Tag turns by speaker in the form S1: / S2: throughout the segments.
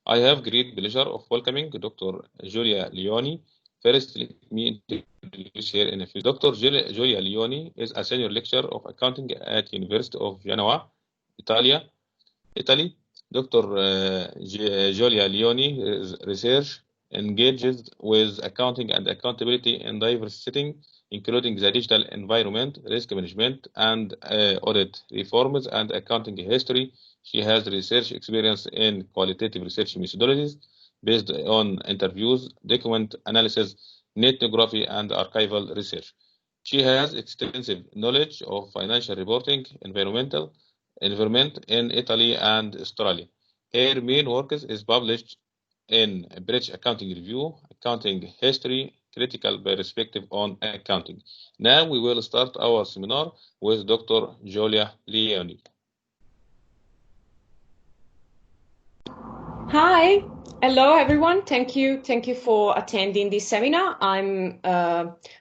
S1: I have great pleasure of welcoming Dr. Giulia Leoni. First, let me introduce her in a few. Dr. Giulia Leoni is a senior lecturer of accounting at University of Genoa, Italy. Dr. Giulia Leoni's research engages with accounting and accountability in diverse settings, including the digital environment, risk management, and audit reforms and accounting history. She has research experience in qualitative research methodologies based on interviews, document analysis, ethnography, and archival research. She has extensive knowledge of financial reporting, environment in Italy and Australia. Her main work is published in British Accounting Review, Accounting History, Critical Perspective on Accounting. Now we will start our seminar with Dr. Giulia Leoni.
S2: Hi, hello everyone. Thank you for attending this seminar. I'm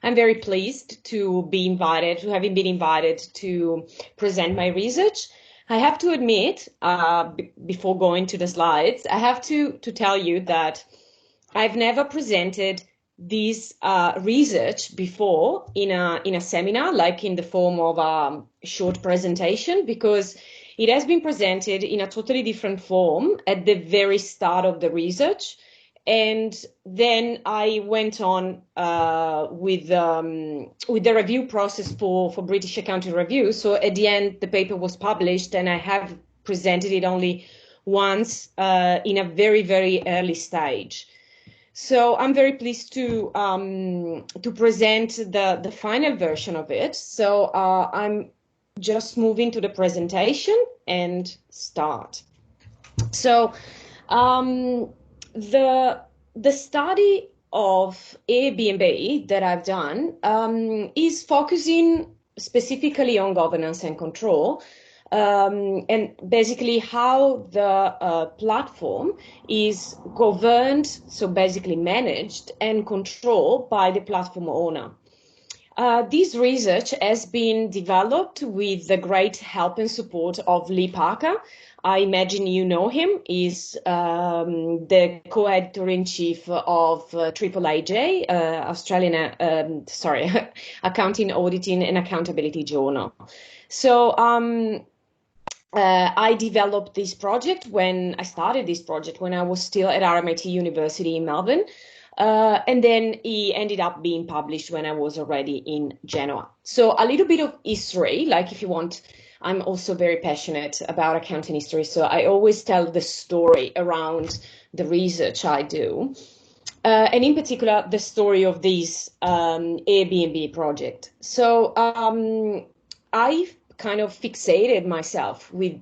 S2: very pleased to having been invited to present my research. I have to admit, before going to the slides, I have to tell you that I've never presented this research before in a seminar, like in the form of a short presentation, because it has been presented in a totally different form at the very start of the research. And then I went on with the review process for British Accounting Review. So at the end, the paper was published, and I have presented it only once in a very, very early stage. So I'm very pleased to present the final version of it. So I'm just moving to the presentation and start. So the study of Airbnb that I've done is focusing specifically on governance and control, and basically how the platform is governed, so basically managed and controlled by the platform owner. This research has been developed with the great help and support of Lee Parker. I imagine you know him. He's the co-editor-in-chief of AAAJ, Australian, Accounting, Auditing and Accountability Journal. So I developed this project when I was still at RMIT University in Melbourne. And then he ended up being published when I was already in Genoa. So a little bit of history, like if you want, I'm also very passionate about accounting history. So I always tell the story around the research I do. And in particular, the story of this Airbnb project. So I kind of fixated myself with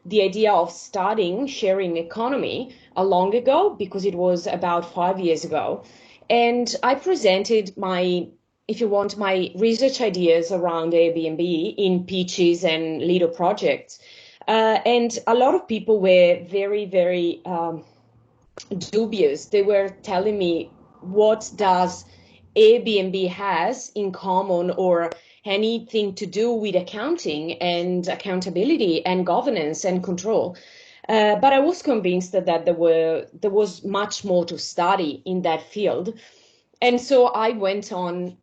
S2: the idea of studying sharing economy long ago, because it was about 5 years ago. And I presented my research ideas around Airbnb in pitches and little projects. And a lot of people were very, very dubious. They were telling me, what does Airbnb has in common or anything to do with accounting and accountability and governance and control? But I was convinced that there was much more to study in that field. And so I went on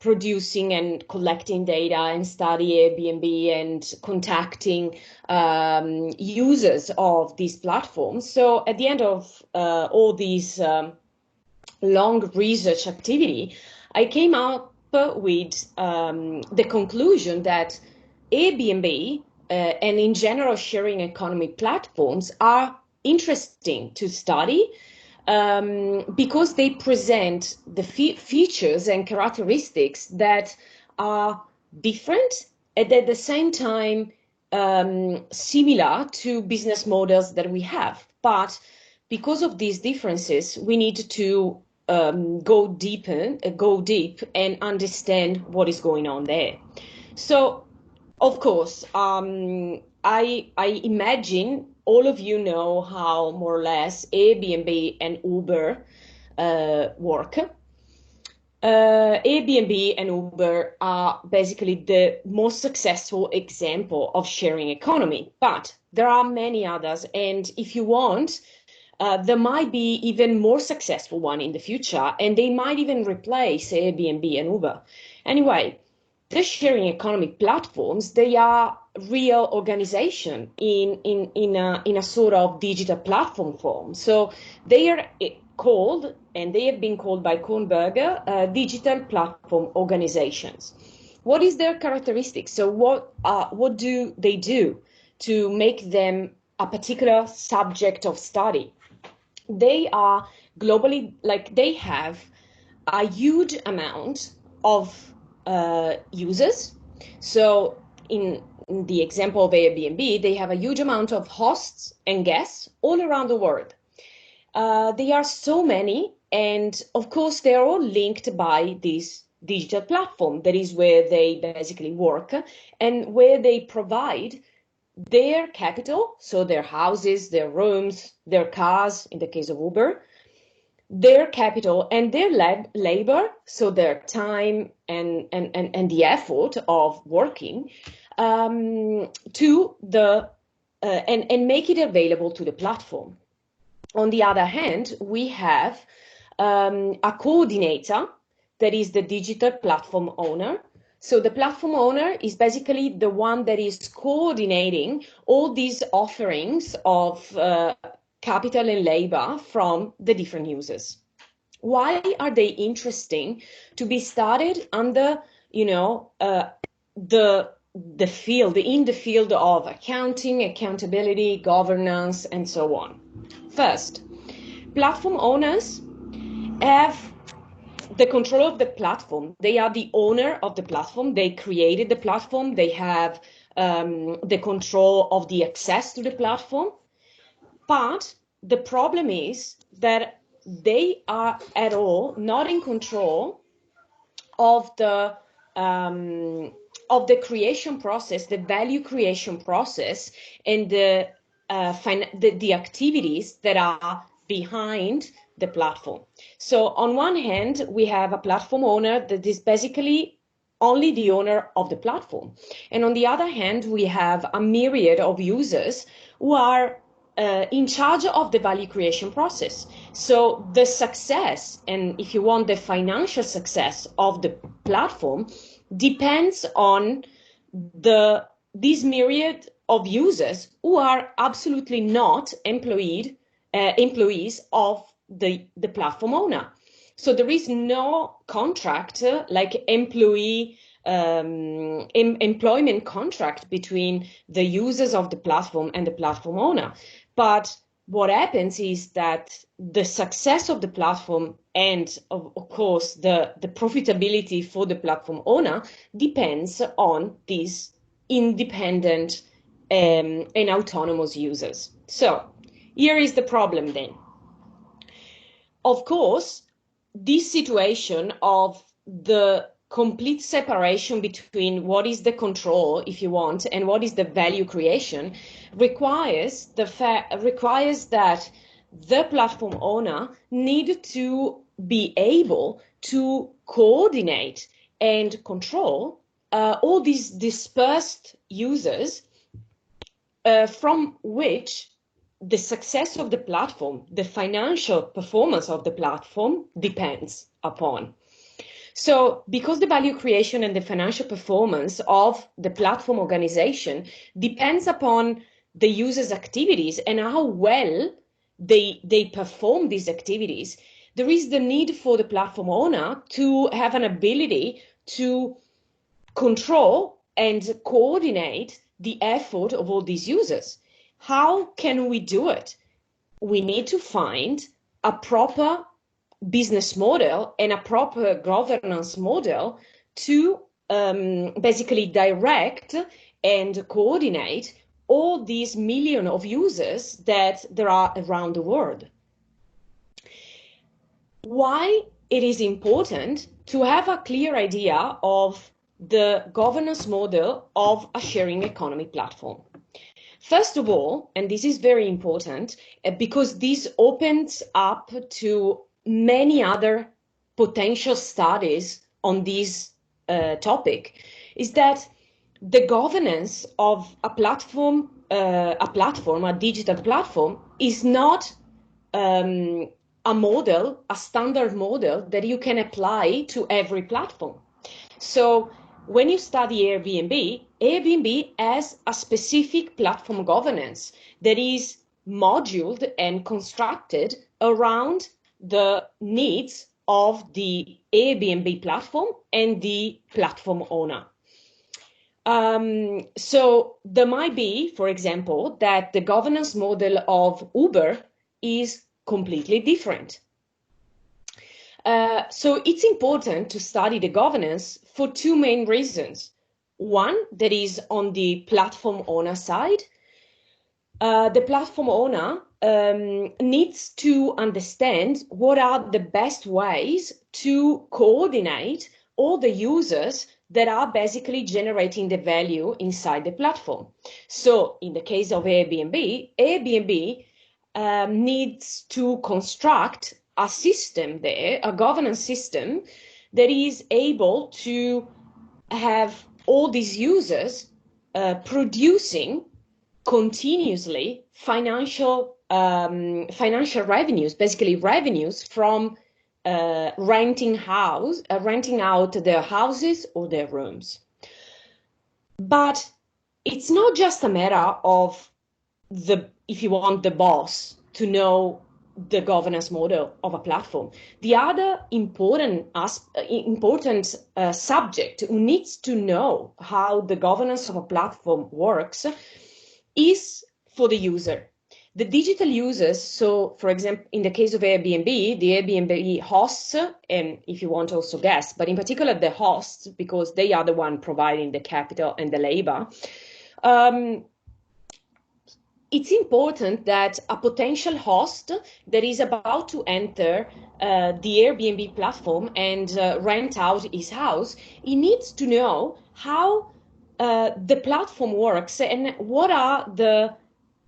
S2: producing and collecting data and study Airbnb and contacting users of these platforms. So at the end of all these long research activity, I came up with the conclusion that Airbnb and in general sharing economy platforms are interesting to study because they present the features and characteristics that are different and at the same time similar to business models that we have. But because of these differences, we need to go deep and understand what is going on there. So, of course, I imagine all of you know how more or less Airbnb and Uber work. Airbnb and Uber are basically the most successful example of sharing economy, but there are many others. And if you want, there might be even more successful one in the future, and they might even replace Airbnb and Uber. Anyway, the sharing economy platforms, they are real organization in a sort of digital platform form. So they are called, and they have been called by Kornberger, digital platform organizations. What is their characteristics? So what do they do to make them a particular subject of study? They are globally, like they have a huge amount of users. So in the example of Airbnb, they have a huge amount of hosts and guests all around the world. There are so many, and of course, they are all linked by this digital platform. That is where they basically work and where they provide their capital, so their houses, their rooms, their cars, in the case of Uber, their capital and their labor, so their time and the effort of working, to the and make it available to the platform. On the other hand, we have a coordinator, that is the digital platform owner. So the platform owner is basically the one that is coordinating all these offerings of capital and labor from the different users. Why are they interesting to be started under, the field, in the field of accounting, accountability, governance, and so on? First, platform owners have the control of the platform. They are the owner of the platform. They created the platform. They have the control of the access to the platform. But the problem is that they are at all not in control of the creation process, the value creation process, and the activities that are behind the platform. So on one hand, we have a platform owner that is basically only the owner of the platform. And on the other hand, we have a myriad of users who are in charge of the value creation process. So the success, and if you want, the financial success of the platform depends on this myriad of users who are absolutely not employees of the platform owner. So there is no contract like employment contract between the users of the platform and the platform owner. But what happens is that the success of the platform and of course the profitability for the platform owner depends on these independent and autonomous users. So here is the problem then. Of course, this situation of the complete separation between what is the control, if you want, and what is the value creation requires that the platform owner need to be able to coordinate and control all these dispersed users from which the success of the platform, the financial performance of the platform depends upon. So because the value creation and the financial performance of the platform organization depends upon the users' activities and how well they perform these activities, there is the need for the platform owner to have an ability to control and coordinate the effort of all these users. How can we do it? We need to find a proper business model and a proper governance model to basically direct and coordinate all these millions of users that there are around the world. Why it is important to have a clear idea of the governance model of a sharing economy platform. First of all, and this is very important because this opens up to many other potential studies on this topic, is that the governance of a digital platform, is not a model, a standard model that you can apply to every platform. So when you study Airbnb, Airbnb has a specific platform governance that is moduled and constructed around the needs of the Airbnb platform and the platform owner. So there might be, for example, that the governance model of Uber is completely different. So it's important to study the governance for two main reasons. One, that is on the platform owner side. The platform owner needs to understand what are the best ways to coordinate all the users that are basically generating the value inside the platform. So in the case of Airbnb, Airbnb needs to construct a system there, a governance system that is able to have all these users producing continuously financial revenues, basically revenues from renting out their houses or their rooms. But it's not just a matter of if you want the boss to know the governance model of a platform. The other important subject who needs to know how the governance of a platform works is for the user. The digital users, so for example, in the case of Airbnb, the Airbnb hosts, and if you want also guests, but in particular the hosts, because they are the one providing the capital and the labor, it's important that a potential host that is about to enter the Airbnb platform and rent out his house, he needs to know how the platform works and what are the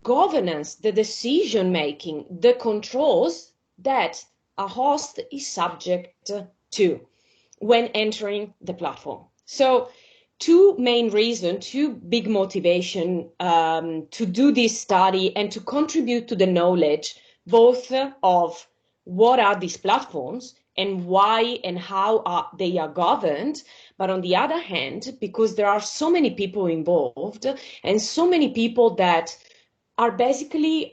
S2: governance, the decision making, the controls that a host is subject to when entering the platform. So two main reasons, two big motivation to do this study and to contribute to the knowledge both of what are these platforms and why and how they are governed. But on the other hand, because there are so many people involved and so many people that are basically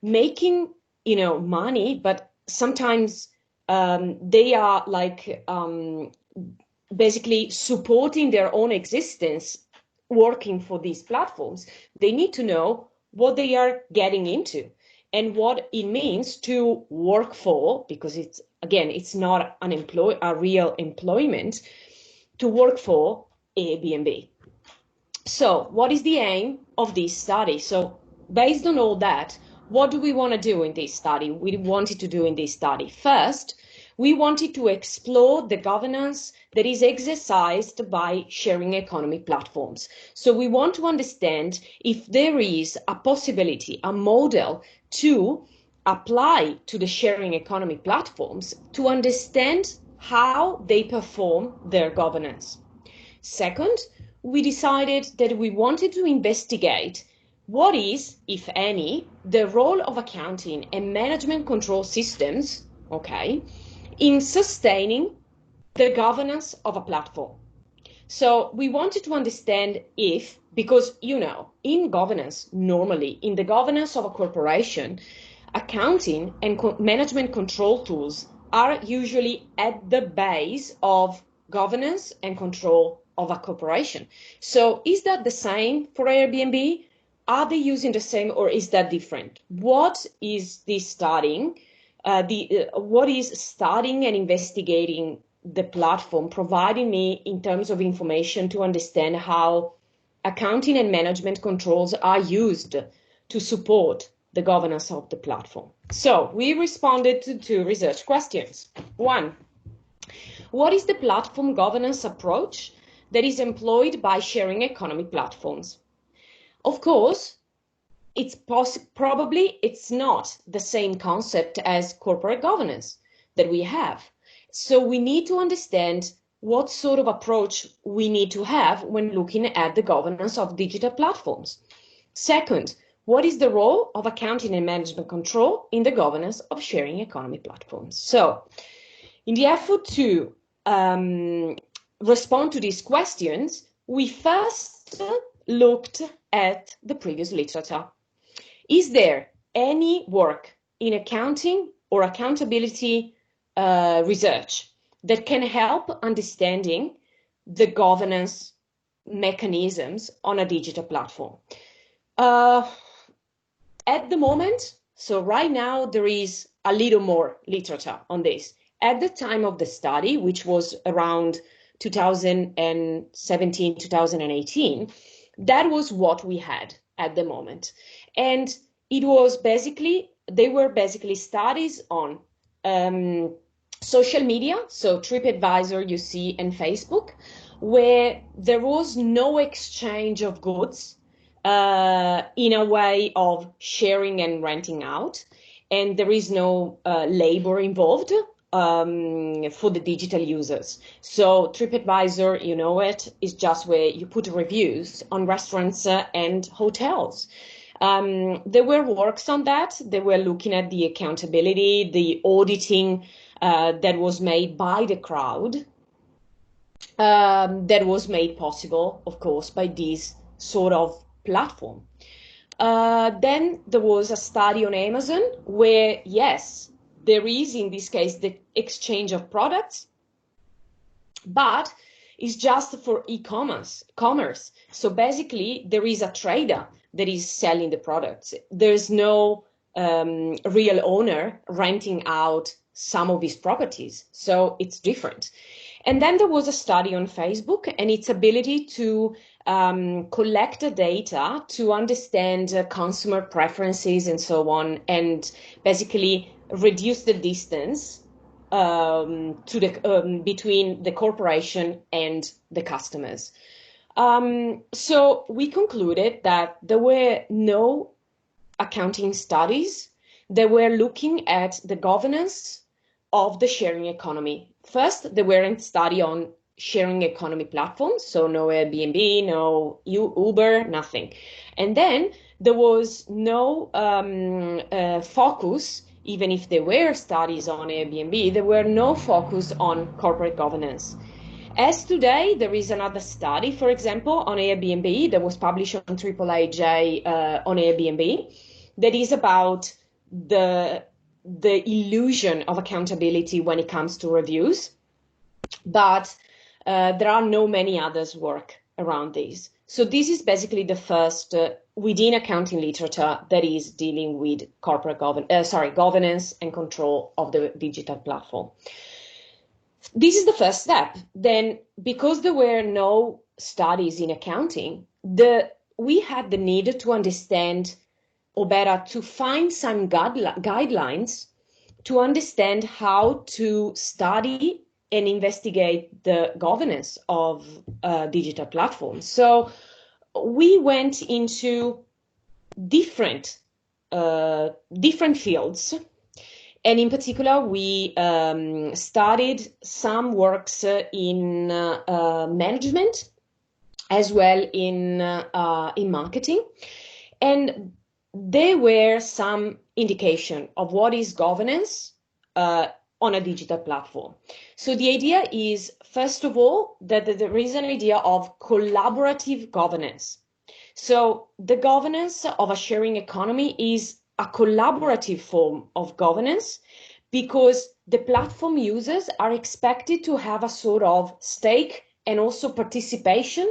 S2: making, money, but sometimes they are like basically supporting their own existence, working for these platforms. They need to know what they are getting into and what it means to work for, because it's not a real employment, to work for Airbnb. So what is the aim of this study? So based on all that, what do we want to do in this study? We wanted to do in this study. First, we wanted to explore the governance that is exercised by sharing economy platforms. So we want to understand if there is a possibility, a model to apply to the sharing economy platforms to understand how they perform their governance. Second, we decided that we wanted to investigate what is, if any, the role of accounting and management control systems, in sustaining the governance of a platform. So we wanted to understand because, in governance, normally, in the governance of a corporation, accounting and management control tools are usually at the base of governance and control of a corporation. So is that the same for Airbnb? Are they using the same, or is that different? What is this studying? What is studying and investigating the platform providing me in terms of information to understand how accounting and management controls are used to support the governance of the platform? So we responded to two research questions. One, what is the platform governance approach that is employed by sharing economy platforms? Of course, probably it's not the same concept as corporate governance that we have. So we need to understand what sort of approach we need to have when looking at the governance of digital platforms. Second, What is the role of accounting and management control in the governance of sharing economy platforms? So, in the effort to respond to these questions, we first looked at the previous literature. Is there any work in accounting or accountability research that can help understanding the governance mechanisms on a digital platform? At the moment, so right now, there is a little more literature on this. At the time of the study, which was around 2017, 2018, that was what we had at the moment. And it was they were basically studies on social media, so TripAdvisor, you see, and Facebook, where there was no exchange of goods in a way of sharing and renting out, and there is no labor involved for the digital users. So TripAdvisor, you know it, is just where you put reviews on restaurants and hotels. There were works on that. They were looking at the accountability, the auditing that was made by the crowd, that was made possible, of course, by this sort of platform. Then there was a study on Amazon where, yes, there is, in this case, the exchange of products, but it's just for e-commerce. So basically, there is a trader that is selling the products. There's no real owner renting out some of his properties. So it's different. And then there was a study on Facebook and its ability to collect the data to understand consumer preferences and so on, and basically reduce the distance between the corporation and the customers. So we concluded that there were no accounting studies that were looking at the governance of the sharing economy. First, there weren't study on sharing economy platforms, so no Airbnb, no Uber, nothing. And then there was no focus, even if there were studies on Airbnb, there were no focus on corporate governance. As today, there is another study, for example, on Airbnb that was published on AAAJ on Airbnb, that is about the illusion of accountability when it comes to reviews, but there are no many others work around this. So this is basically the first within accounting literature that is dealing with corporate governance and control of the digital platform. This is the first step. Then, because there were no studies in accounting, we had the need to understand, or better, to find some guidelines to understand how to study and investigate the governance of digital platforms. So we went into different fields. And in particular, we studied some works in management, as well in marketing. And there were some indication of what is governance on a digital platform. So the idea is, first of all, that there is an idea of collaborative governance. So the governance of a sharing economy is a collaborative form of governance, because the platform users are expected to have a sort of stake and also participation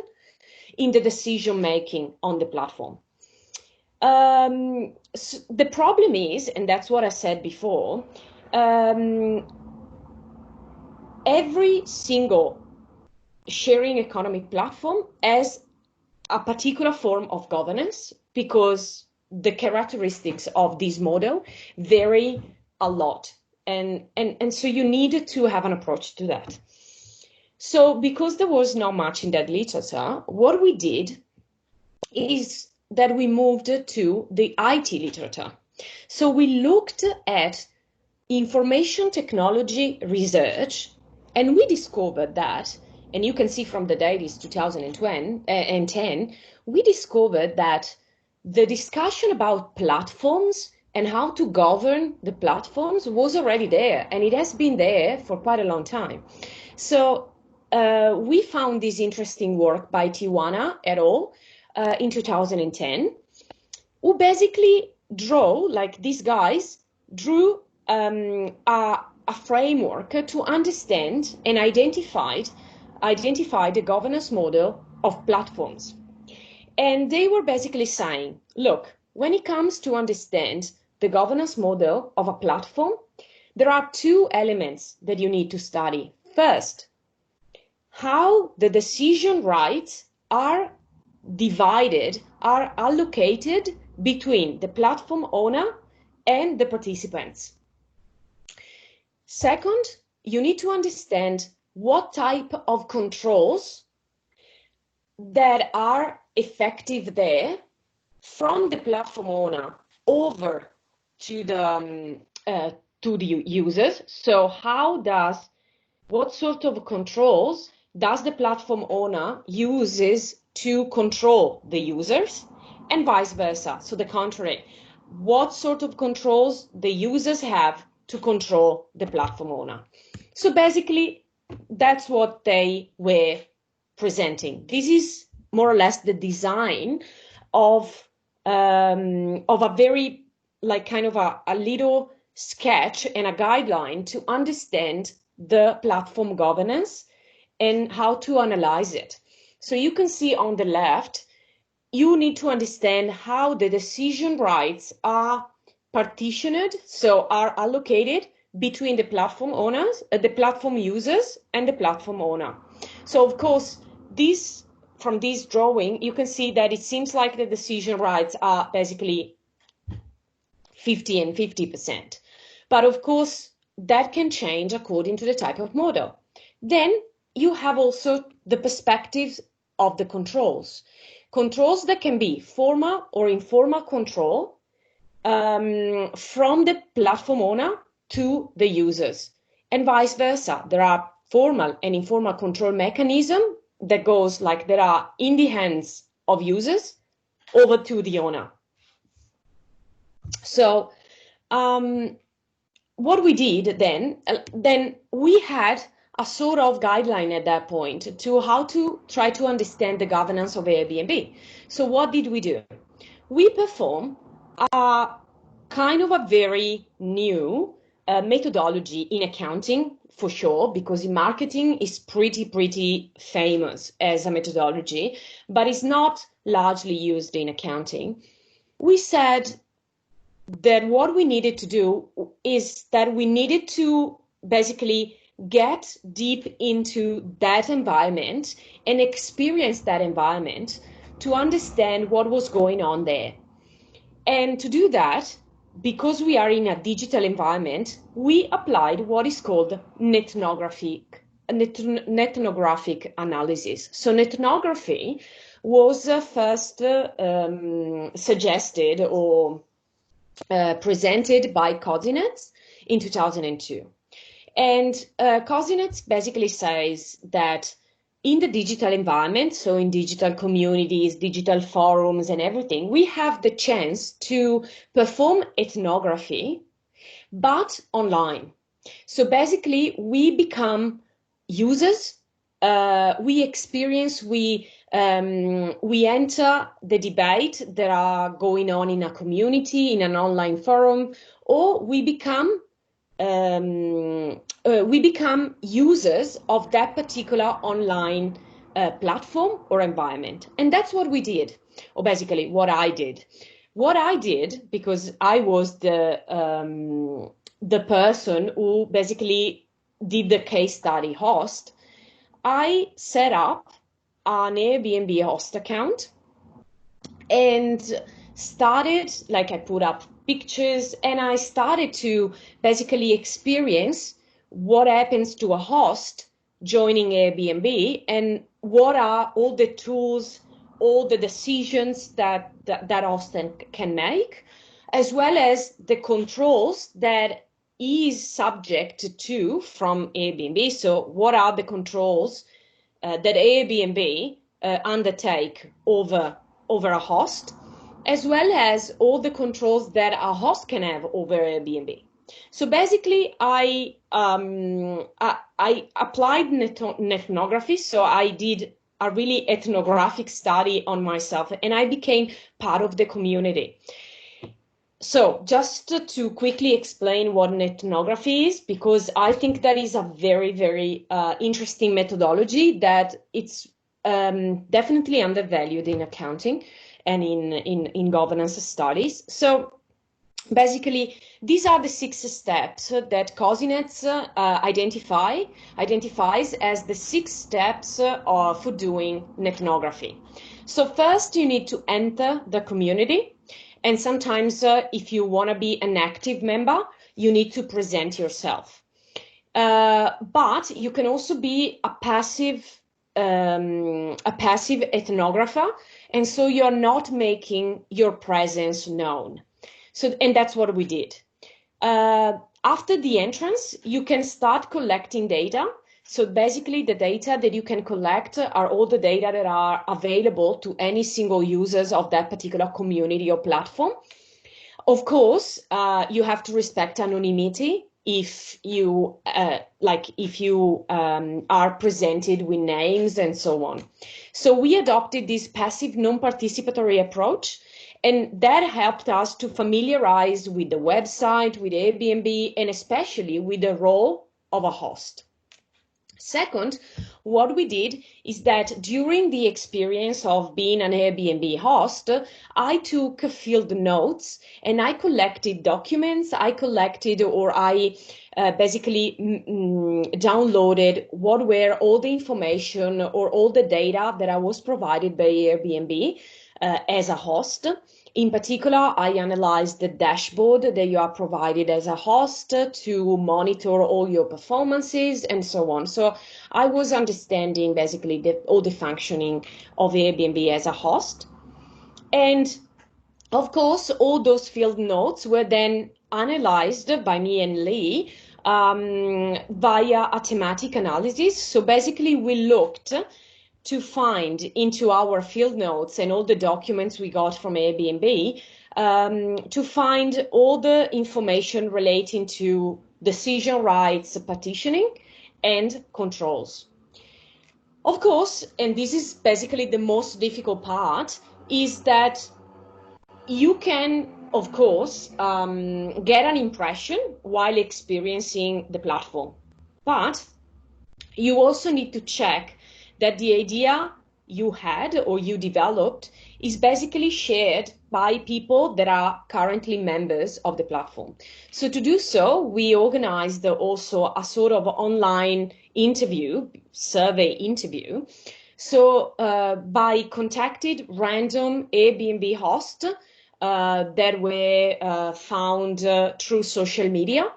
S2: in the decision making on the platform. So the problem is, and that's what I said before, every single sharing economy platform has a particular form of governance, because the characteristics of this model vary a lot. And so you need to have an approach to that. So because there was not much in that literature, what we did is that we moved to the IT literature. So we looked at information technology research, and we discovered that, and you can see from the data is 2010, we discovered that the discussion about platforms and how to govern the platforms was already there, and it has been there for quite a long time. So we found this interesting work by Tijuana et al. In 2010, who basically these guys drew a framework to understand and identify the governance model of platforms. And they were basically saying, look, when it comes to understand the governance model of a platform, there are two elements that you need to study. First, how the decision rights are divided, are allocated between the platform owner and the participants. Second, you need to understand what type of controls that are effective there from the platform owner over to the users. So what sort of controls does the platform owner uses to control the users, and vice versa, so the contrary, what sort of controls the users have to control the platform owner. So basically, that's what they were presenting. This is more or less the design of a very kind of a little sketch and a guideline to understand the platform governance and how to analyze it. So you can see on the left, you need to understand how the decision rights are partitioned, so are allocated between the platform owners, the platform users, and the platform owner. So of course, from this drawing, you can see that it seems like the decision rights are basically 50 and 50%. But of course, that can change according to the type of model. Then you have also the perspectives of the controls. Controls that can be formal or informal control from the platform owner to the users, and vice versa. There are formal and informal control mechanism that goes like there are in the hands of users over to the owner. So what we did then we had a sort of guideline at that point to how to try to understand the governance of Airbnb. So what did we do? We perform a kind of a very new methodology in accounting, for sure, because in marketing is pretty famous as a methodology, but it's not largely used in accounting. We said that what we needed to do is that we needed to basically get deep into that environment and experience that environment to understand what was going on there. And to do that, because we are in a digital environment, we applied what is called netnographic analysis. So netnography was first suggested or presented by Kozinets in 2002. And Kozinets basically says that in the digital environment, so in digital communities, digital forums and everything, we have the chance to perform ethnography, but online. So basically, we become users, we experience, we enter the debate that are going on in a community, in an online forum, or we become users of that particular online platform or environment. And that's what we did, or basically what I did. What I did, because I was the person who basically did the case study host, I set up an Airbnb host account and started, like I put up pictures and I started to basically experience what happens to a host joining Airbnb and what are all the tools, all the decisions that host can make, as well as the controls that is subject to from Airbnb. So what are the controls that Airbnb undertake over a host? as well as all the controls that a host can have over Airbnb. So basically, I applied ethnography. So I did a really ethnographic study on myself, and I became part of the community. So just to quickly explain what ethnography is, because I think that is a very, very interesting methodology that it's definitely undervalued in accounting and in governance studies. So basically, these are the 6 steps that Cosinets identifies as the 6 steps for doing ethnography. So first, you need to enter the community. And sometimes if you want to be an active member, you need to present yourself. But you can also be a passive ethnographer. And so you're not making your presence known. So, and that's what we did. After the entrance, you can start collecting data. So basically the data that you can collect are all the data that are available to any single users of that particular community or platform. Of course, you have to respect anonymity if you are presented with names and so on. So we adopted this passive non-participatory approach, and that helped us to familiarize with the website, with Airbnb, and especially with the role of a host. Second, what we did is that during the experience of being an Airbnb host, I took field notes and I collected documents. I collected or I basically downloaded what were all the information or all the data that I was provided by Airbnb as a host. In particular, I analyzed the dashboard that you are provided as a host to monitor all your performances and so on. So I was understanding basically all the functioning of Airbnb as a host. And of course, all those field notes were then analyzed by me and Lee via a thematic analysis. So basically, we looked to find into our field notes and all the documents we got from Airbnb to find all the information relating to decision rights, partitioning, and controls. Of course, and this is basically the most difficult part, is that you can, of course, get an impression while experiencing the platform, but you also need to check that the idea you had or you developed is basically shared by people that are currently members of the platform. So to do so, we organized also a sort of online survey interview. So by contacted random Airbnb hosts that were found through social media.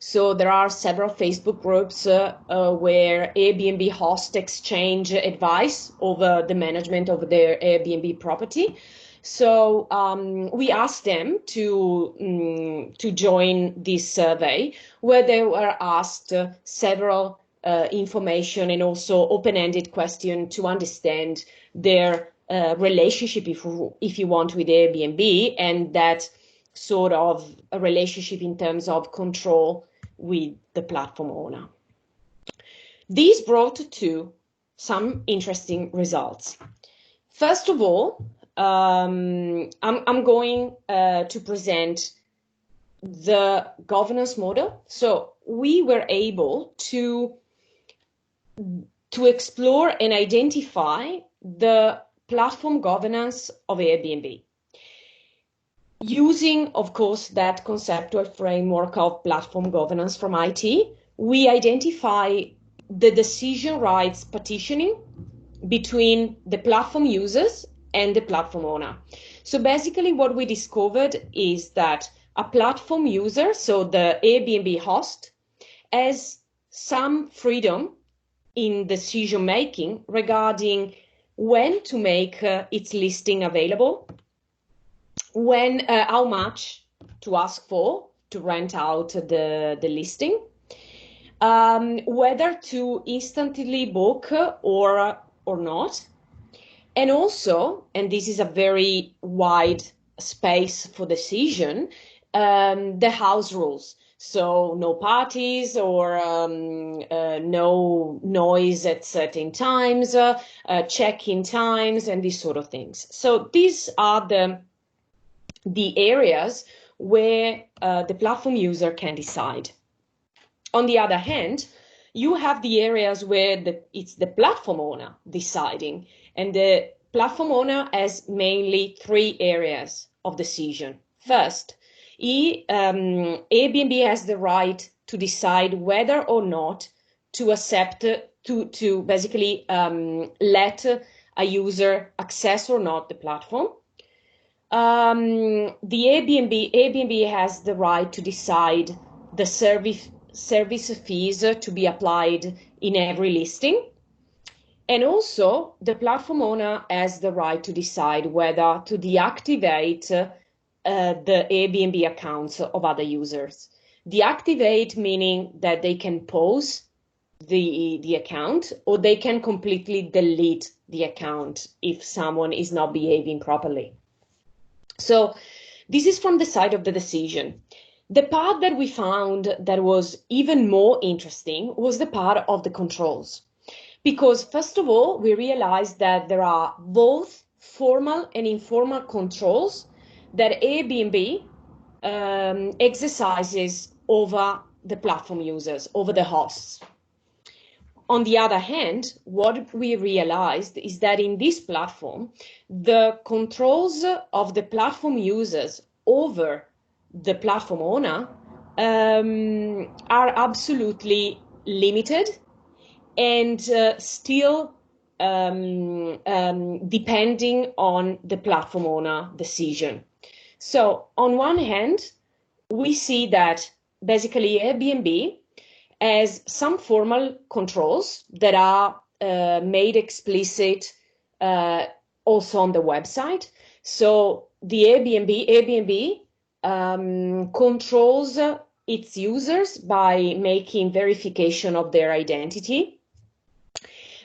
S2: So there are several Facebook groups where Airbnb hosts exchange advice over the management of their Airbnb property. So we asked them to join this survey, where they were asked several information and also open-ended question to understand their relationship, if you want, with Airbnb, and that sort of a relationship in terms of control with the platform owner. These brought to some interesting results. First of all, I'm going to present the governance model. So we were able to explore and identify the platform governance of Airbnb. Using, of course, that conceptual framework of platform governance from IT, we identify the decision rights partitioning between the platform users and the platform owner. So basically what we discovered is that a platform user, so the Airbnb host, has some freedom in decision making regarding when to make its listing available, how much to ask for to rent out the listing, whether to instantly book or not. And also, and this is a very wide space for decision, the house rules. So no parties or no noise at certain times, check-in times, and these sort of things. So these are the areas where the platform user can decide. On the other hand, you have the areas where it's the platform owner deciding, and the platform owner has mainly three areas of decision. First, Airbnb has the right to decide whether or not to accept, to basically let a user access or not the platform. The Airbnb has the right to decide the service fees to be applied in every listing. And also, the platform owner has the right to decide whether to deactivate the Airbnb accounts of other users. Deactivate meaning that they can pause the account, or they can completely delete the account if someone is not behaving properly. So this is from the side of the decision. The part that we found that was even more interesting was the part of the controls. Because first of all, we realized that there are both formal and informal controls that Airbnb exercises over the platform users, over the hosts. On the other hand, what we realized is that in this platform, the controls of the platform users over the platform owner are absolutely limited and still depending on the platform owner decision. So on one hand, we see that basically Airbnb as some formal controls that are made explicit also on the website. So the Airbnb controls its users by making verification of their identity,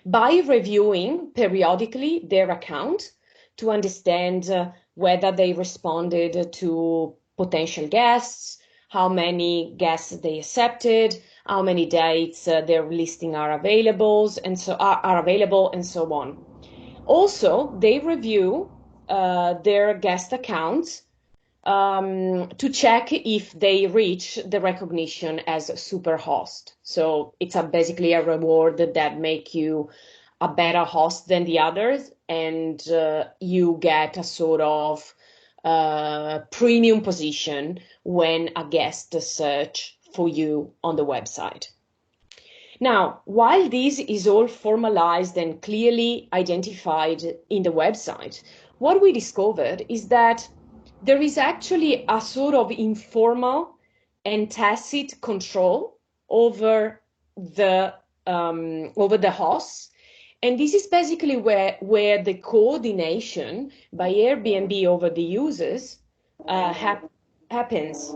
S2: by reviewing periodically their account to understand whether they responded to potential guests, how many guests they accepted, how many dates their listing are available, and so on. Also, they review their guest accounts to check if they reach the recognition as a superhost. So it's basically a reward that make you a better host than the others, and you get a sort of premium position when a guest search for you on the website. Now, while this is all formalized and clearly identified in the website, what we discovered is that there is actually a sort of informal and tacit control over the hosts. And this is basically where the coordination by Airbnb over the users happens.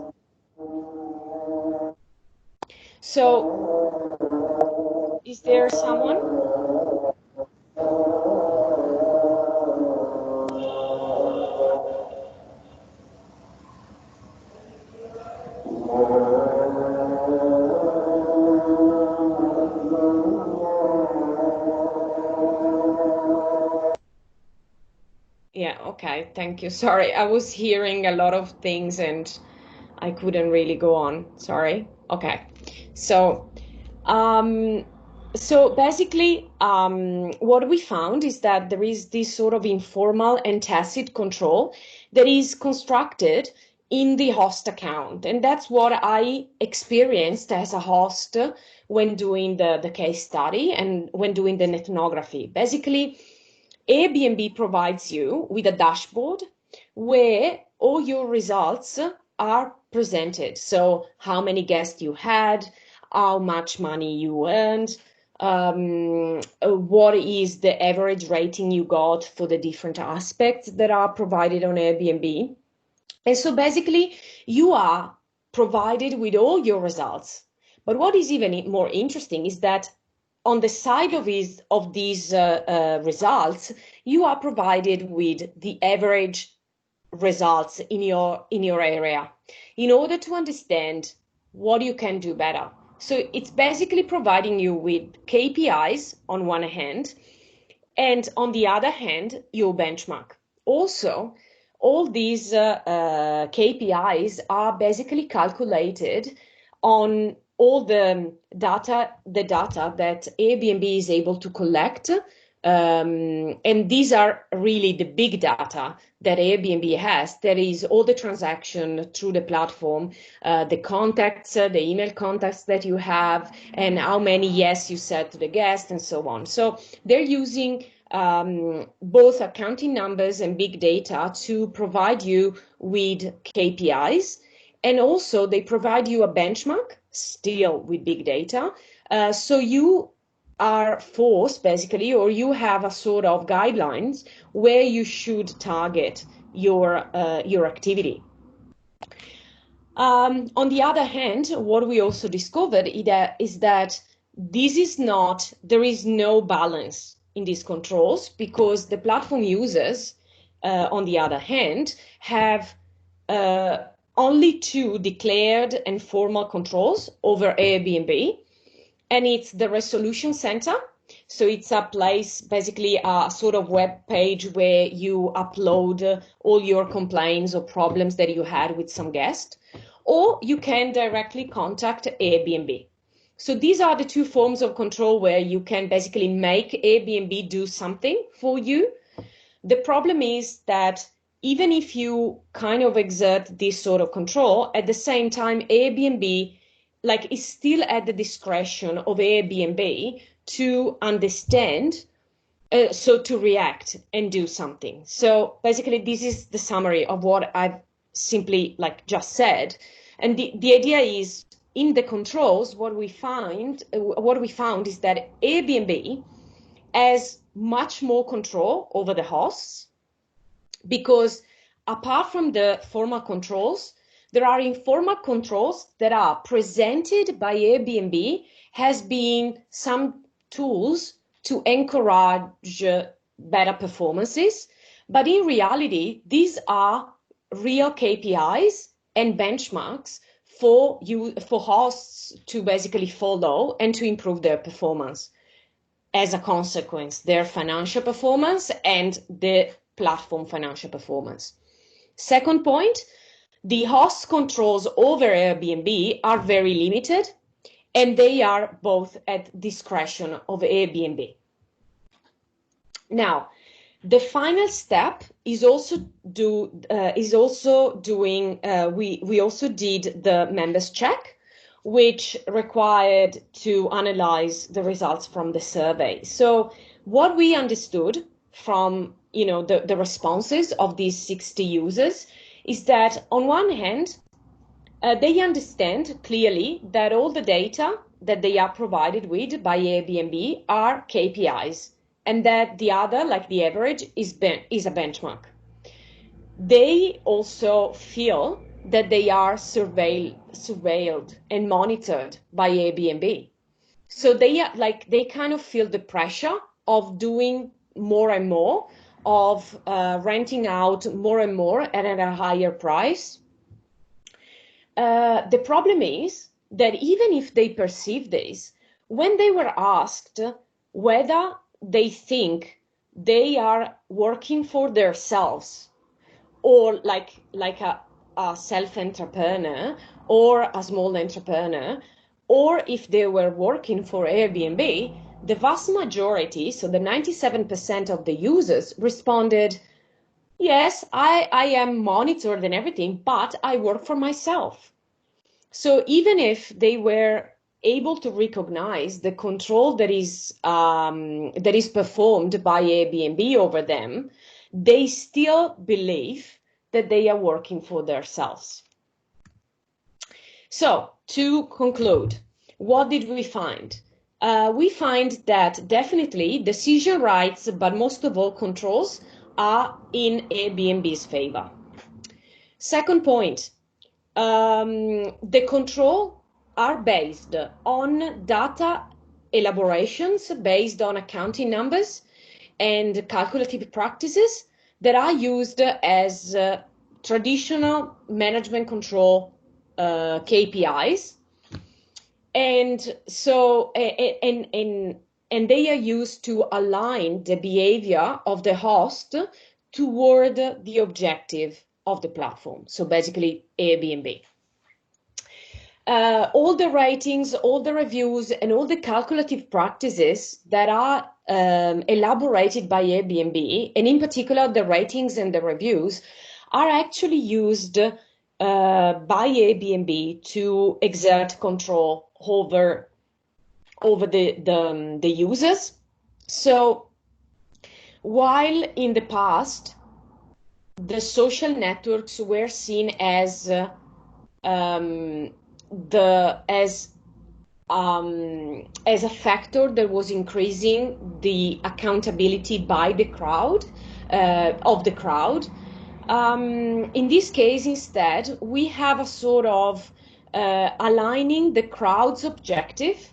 S2: So, is there someone? Yeah, okay, thank you. Sorry, I was hearing a lot of things and I couldn't really go on. Sorry. Okay. So, basically, what we found is that there is this sort of informal and tacit control that is constructed in the host account. And that's what I experienced as a host when doing the case study and when doing the ethnography. Basically, Airbnb provides you with a dashboard where all your results are presented. So how many guests you had, how much money you earned, what is the average rating you got for the different aspects that are provided on Airbnb. And so basically you are provided with all your results. But what is even more interesting is that on the side of these results, you are provided with the average results in your area in order to understand what you can do better. So it's basically providing you with KPIs on one hand, and on the other hand, your benchmark. Also, all these KPIs are basically calculated on all the data that Airbnb is able to collect. And these are really the big data that Airbnb has. That is all the transaction through the platform, the contacts, the email contacts that you have, and how many yes you said to the guest, and so on. So they're using both accounting numbers and big data to provide you with KPIs. And also they provide you a benchmark still with big data. So you are forced basically, or you have a sort of guidelines where you should target your activity. On the other hand, what we also discovered is that there is no balance in these controls, because the platform users, on the other hand, have only two declared and formal controls over Airbnb, and it's the resolution center. So it's a place, basically a sort of web page where you upload all your complaints or problems that you had with some guest, or you can directly contact Airbnb. So these are the two forms of control where you can basically make Airbnb do something for you. The problem is that even if you kind of exert this sort of control, at the same time, Airbnb is still at the discretion of Airbnb to understand, so to react and do something. So basically, this is the summary of what I've simply just said. And the idea is, in the controls, what we found is that Airbnb has much more control over the hosts, because apart from the formal controls, there are informal controls that are presented by Airbnb as being some tools to encourage better performances. But in reality, these are real KPIs and benchmarks for hosts to basically follow and to improve their performance. As a consequence, their financial performance and the platform financial performance. Second point, the host controls over Airbnb are very limited, and they are both at discretion of Airbnb. Now, the final step is also we also did the members check, which required to analyze the results from the survey. So what we understood from the responses of these 60 users is that on one hand, they understand clearly that all the data that they are provided with by Airbnb are KPIs, and that the other, like the average, is a benchmark. They also feel that they are surveilled and monitored by Airbnb. So they kind of feel the pressure of doing more and more, of renting out more and more and at a higher price. The problem is that even if they perceive this, when they were asked whether they think they are working for themselves, or like a self-entrepreneur or a small entrepreneur, or if they were working for Airbnb, the vast majority, so the 97% of the users responded, yes, I am monitored and everything, but I work for myself. So even if they were able to recognize the control that is performed by Airbnb over them, they still believe that they are working for themselves. So to conclude, what did we find? We find that definitely decision rights, but most of all controls, are in Airbnb's favor. Second point, the control are based on data elaborations, based on accounting numbers and calculative practices that are used as traditional management control KPIs, and so and they are used to align the behavior of the host toward the objective of the platform. So basically Airbnb. All the ratings, all the reviews, and all the calculative practices that are elaborated by Airbnb, and in particular the ratings and the reviews, are actually used by Airbnb to exert control over the users. So while in the past the social networks were seen as a factor that was increasing the accountability by the crowd of the crowd. In this case, instead, we have a sort of aligning the crowd's objective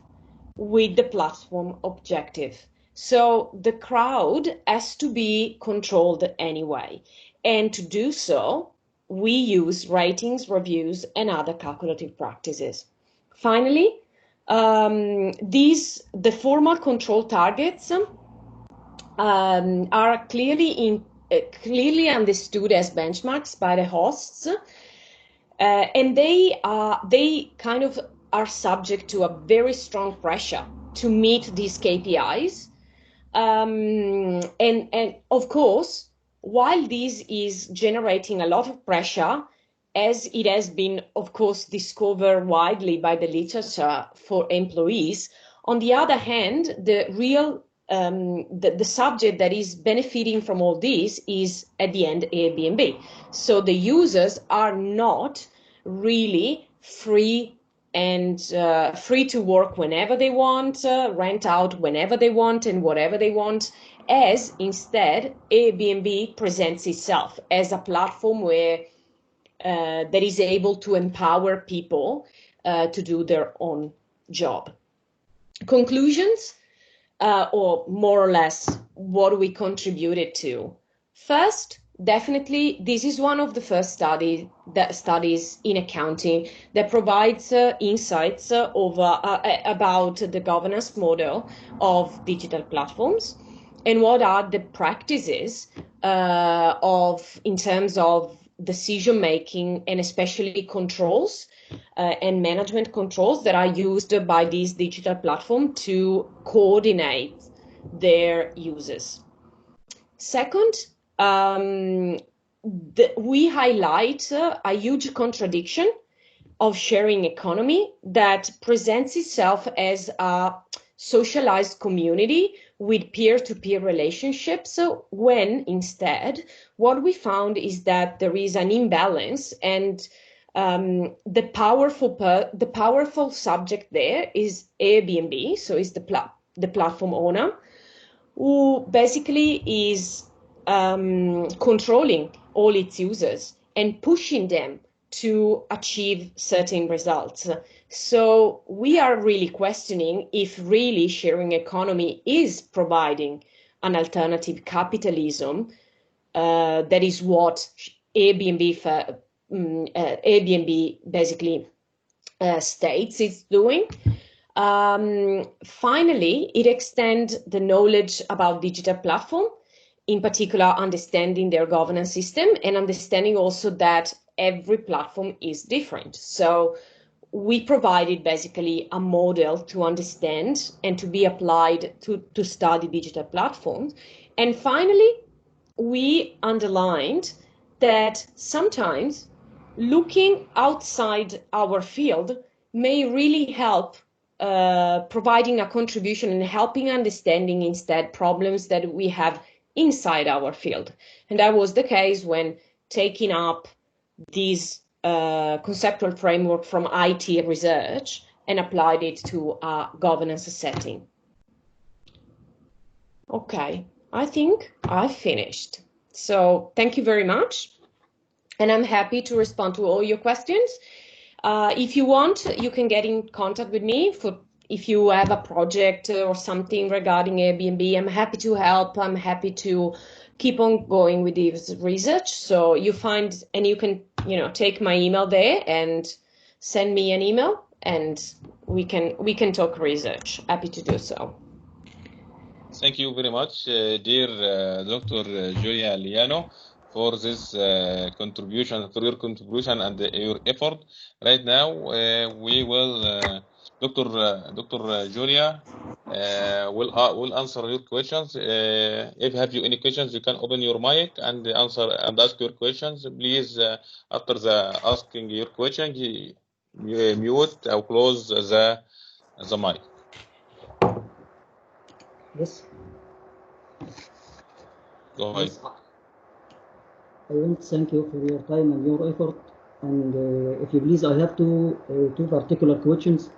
S2: with the platform objective. So the crowd has to be controlled anyway. And to do so, we use ratings, reviews, and other calculative practices. Finally, the formal control targets are clearly understood as benchmarks by the hosts, and they kind of are subject to a very strong pressure to meet these KPIs. And of course, while this is generating a lot of pressure, as it has been, of course, discovered widely by the literature for employees, on the other hand, the subject that is benefiting from all this is, at the end, Airbnb. So the users are not really free to work whenever they want, rent out whenever they want and whatever they want, as instead Airbnb presents itself as a platform where that is able to empower people to do their own job. Conclusions, or more or less what we contributed to. First, definitely, this is one of the first studies in accounting that provides insights about the governance model of digital platforms and what are the practices in terms of decision making, and especially controls and management controls that are used by these digital platforms to coordinate their users. Second, we highlight a huge contradiction of sharing economy that presents itself as a socialized community with peer-to-peer relationships, when instead what we found is that there is an imbalance, and the powerful subject there is Airbnb, so is the platform owner, who basically is controlling all its users and pushing them to achieve certain results. So we are really questioning if really sharing economy is providing an alternative capitalism. That is what Airbnb basically states it's doing. Finally, it extends the knowledge about digital platform, in particular understanding their governance system and understanding also that every platform is different. So we provided basically a model to understand and to be applied to study digital platforms. And finally, we underlined that sometimes looking outside our field may really help providing a contribution and helping understanding instead problems that we have inside our field. And that was the case when taking up this conceptual framework from IT research and applied it to a governance setting. Okay, I think I finished. So thank you very much. And I'm happy to respond to all your questions. If you want, you can get in contact with me if you have a project or something regarding Airbnb. I'm happy to help. I'm happy to keep on going with this research. So you find, and you can, take my email there and send me an email, and we can talk research. Happy to do so.
S1: Thank you very much, dear Dr. Giulia Leoni, for this contribution, for your contribution and your effort. Right now, we will, Dr. Giulia will answer your questions. If you have any questions, you can open your mic and answer and ask your questions. Please, after the asking your question, you mute or close the mic.
S3: Yes.
S1: Go ahead.
S3: Yes. I want to thank you for your time and your effort. And if you please, I have two particular questions.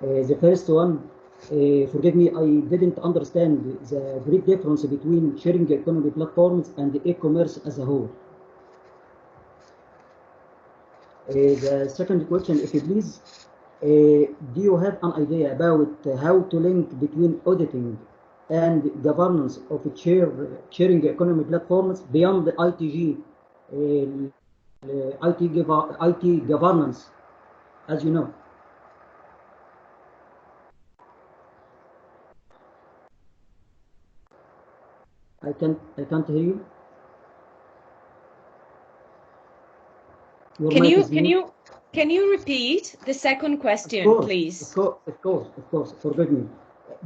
S3: The first one, forgive me, I didn't understand the great difference between sharing economy platforms and e-commerce as a whole. The second question, if you please, do you have an idea about how to link between auditing and governance of sharing economy platforms beyond the ITG, IT governance, as you know? I can't hear you. Your mic is mute.
S2: Can you repeat the second question, please?
S3: Of course. Forgive me.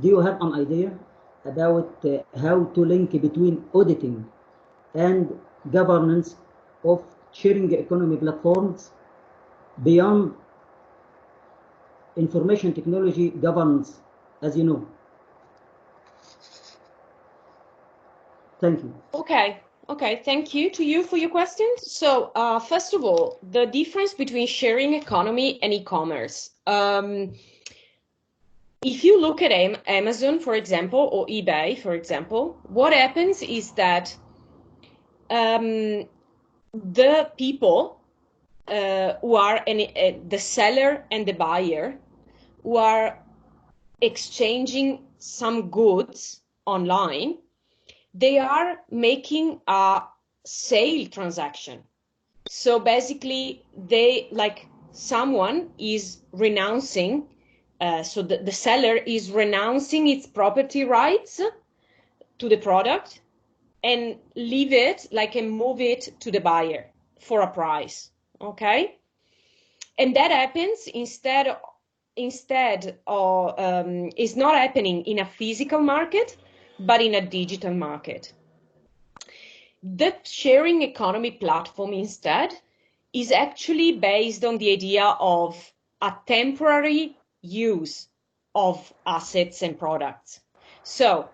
S3: Do you have an idea about how to link between auditing and governance of sharing economy platforms beyond information technology governance, as you know? Thank you.
S2: Okay, thank you to you for your questions. So first of all, the difference between sharing economy and e-commerce. If you look at Amazon, for example, or eBay, for example, what happens is that the people who are the seller and the buyer who are exchanging some goods online, they are making a sale transaction. So basically, someone is renouncing, so the seller is renouncing its property rights to the product and leave it, and move it to the buyer for a price, okay? And that happens instead of, is not happening in a physical market, but in a digital market. The sharing economy platform instead is actually based on the idea of a temporary use of assets and products. So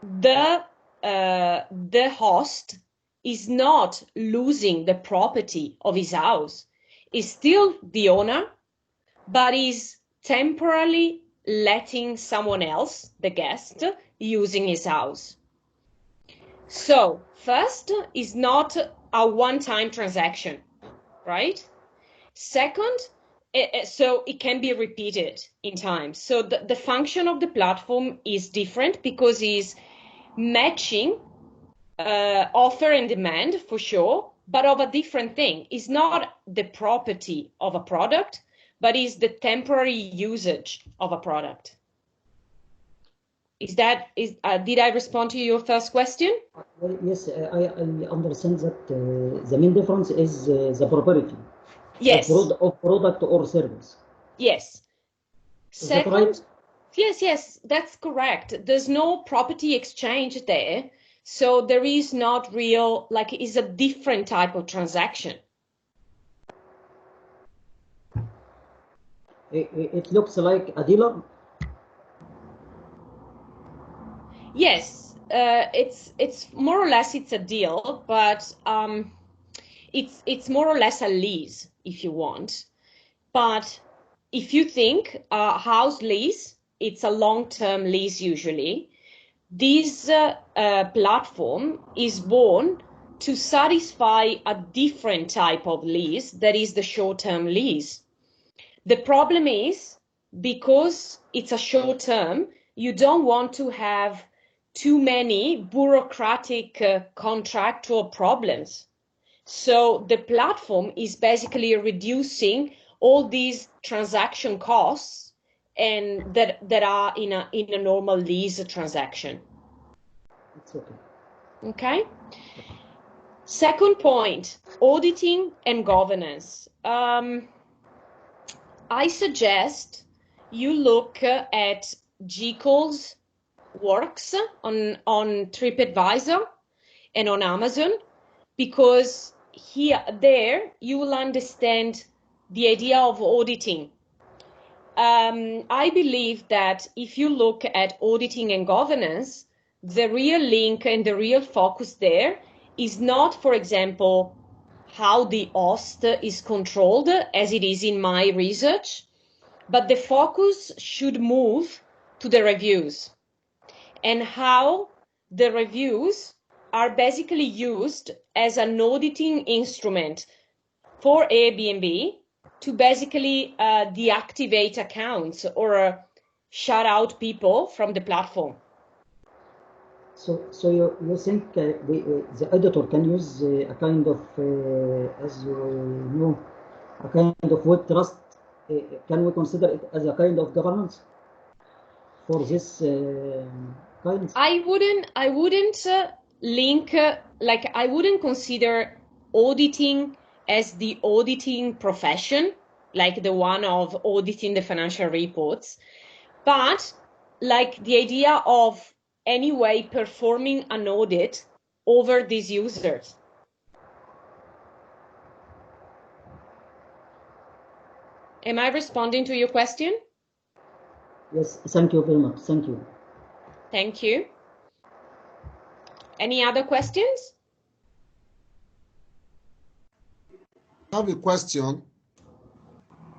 S2: the host is not losing the property of his house, is still the owner, but is temporarily letting someone else, the guest, using his house. So first is not a one-time transaction, right? Second, so it can be repeated in time. So the function of the platform is different because it's matching offer and demand for sure, but of a different thing. It's not the property of a product, but is the temporary usage of a product. Did I respond to your first question?
S3: Yes, I understand that the main difference is the property.
S2: Yes.
S3: Of product or service.
S2: Yes.
S3: Is that right?
S2: Yes, that's correct. There's no property exchange there. So there is not real, it's a different type of transaction.
S3: It looks like a dealer.
S2: Yes, it's more or less it's a deal, but it's more or less a lease if you want. But if you think a house lease, it's a long-term lease usually. This platform is born to satisfy a different type of lease, that is the short-term lease. The problem is, because it's a short-term, you don't want to have too many bureaucratic contractual problems. So the platform is basically reducing all these transaction costs and that are in a normal lease transaction.
S3: It's okay.
S2: Okay. Second point, auditing and governance. I suggest you look at GCOL's works on TripAdvisor and on Amazon, because there you will understand the idea of auditing. I believe that if you look at auditing and governance, the real link and the real focus there is not, for example, how the host is controlled, as it is in my research, but the focus should move to the reviews and how the reviews are basically used as an auditing instrument for Airbnb to basically deactivate accounts or shut out people from the platform.
S3: So you think the editor can use a kind of, as you know, a kind of web trust? Can we consider it as a kind of governance for this kind?
S2: I wouldn't link, like I wouldn't consider auditing as the auditing profession, like the one of auditing the financial reports, but like the idea of anyway performing an audit over these users. Am I responding to your question?
S3: Yes, thank you very much. Thank you.
S2: Thank you. Any other questions?
S4: I have a question.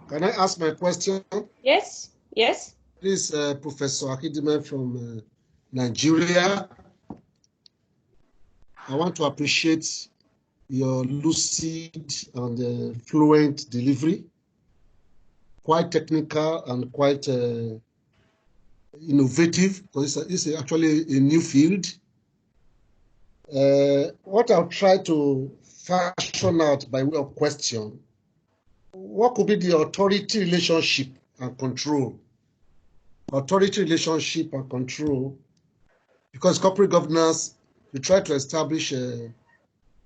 S4: Can I ask my question?
S2: Yes, yes.
S4: This is Professor Akidime from Nigeria. I want to appreciate your lucid and fluent delivery. Quite technical and quite innovative, because it's actually a new field. What I'll try to fashion out by way of question, what could be the authority relationship and control? Authority relationship and control, because corporate governance, you try to establish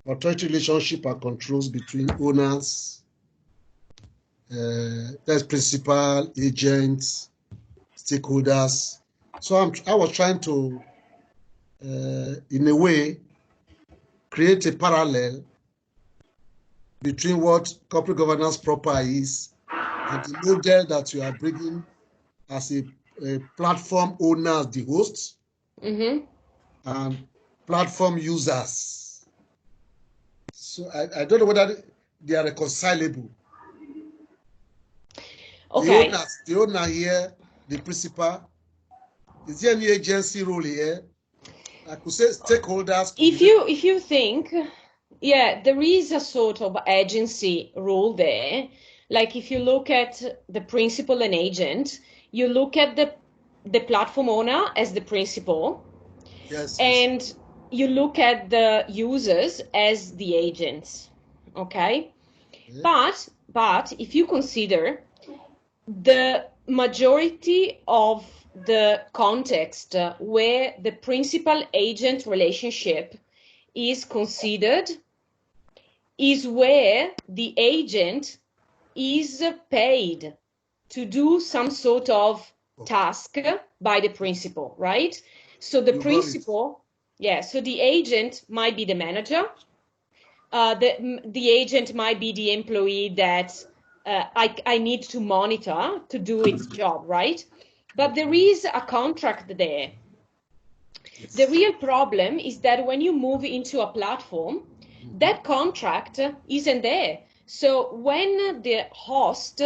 S4: authority relationship and controls between owners, that's principal, agents, stakeholders. So I was trying to, in a way, create a parallel between what corporate governance proper is and the model that you are bringing as a platform owner, as the host, and platform users. So I don't know whether they are reconcilable.
S2: Okay.
S4: The owner here, the principal, is there any agency role here? I could say stakeholders.
S2: If you think, yeah, there is a sort of agency role there. Like if you look at the principal and agent, you look at the platform owner as the principal,
S4: yes,
S2: and
S4: yes.
S2: you look at the users as the agents. Okay, but if you consider the majority of the context where the principal-agent relationship is considered is where the agent is paid to do some sort of task by the principal, right? So the principal, yeah, so the agent might be the manager. The agent might be the employee that I need to monitor to do its job, right? But there is a contract there. Yes. The real problem is that when you move into a platform, that contract isn't there. So when the host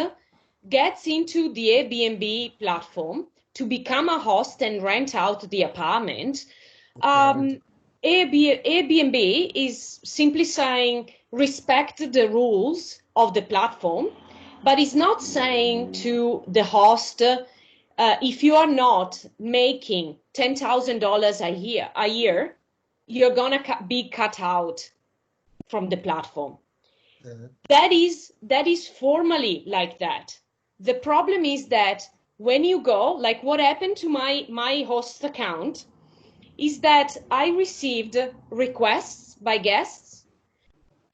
S2: gets into the Airbnb platform to become a host and rent out the apartment, Airbnb is simply saying respect the rules of the platform, but it's not saying to the host if you are not making $10,000 a year, you're gonna be cut out from the platform. That is formally like that. The problem is that when you go, like what happened to my host account, is that I received requests by guests,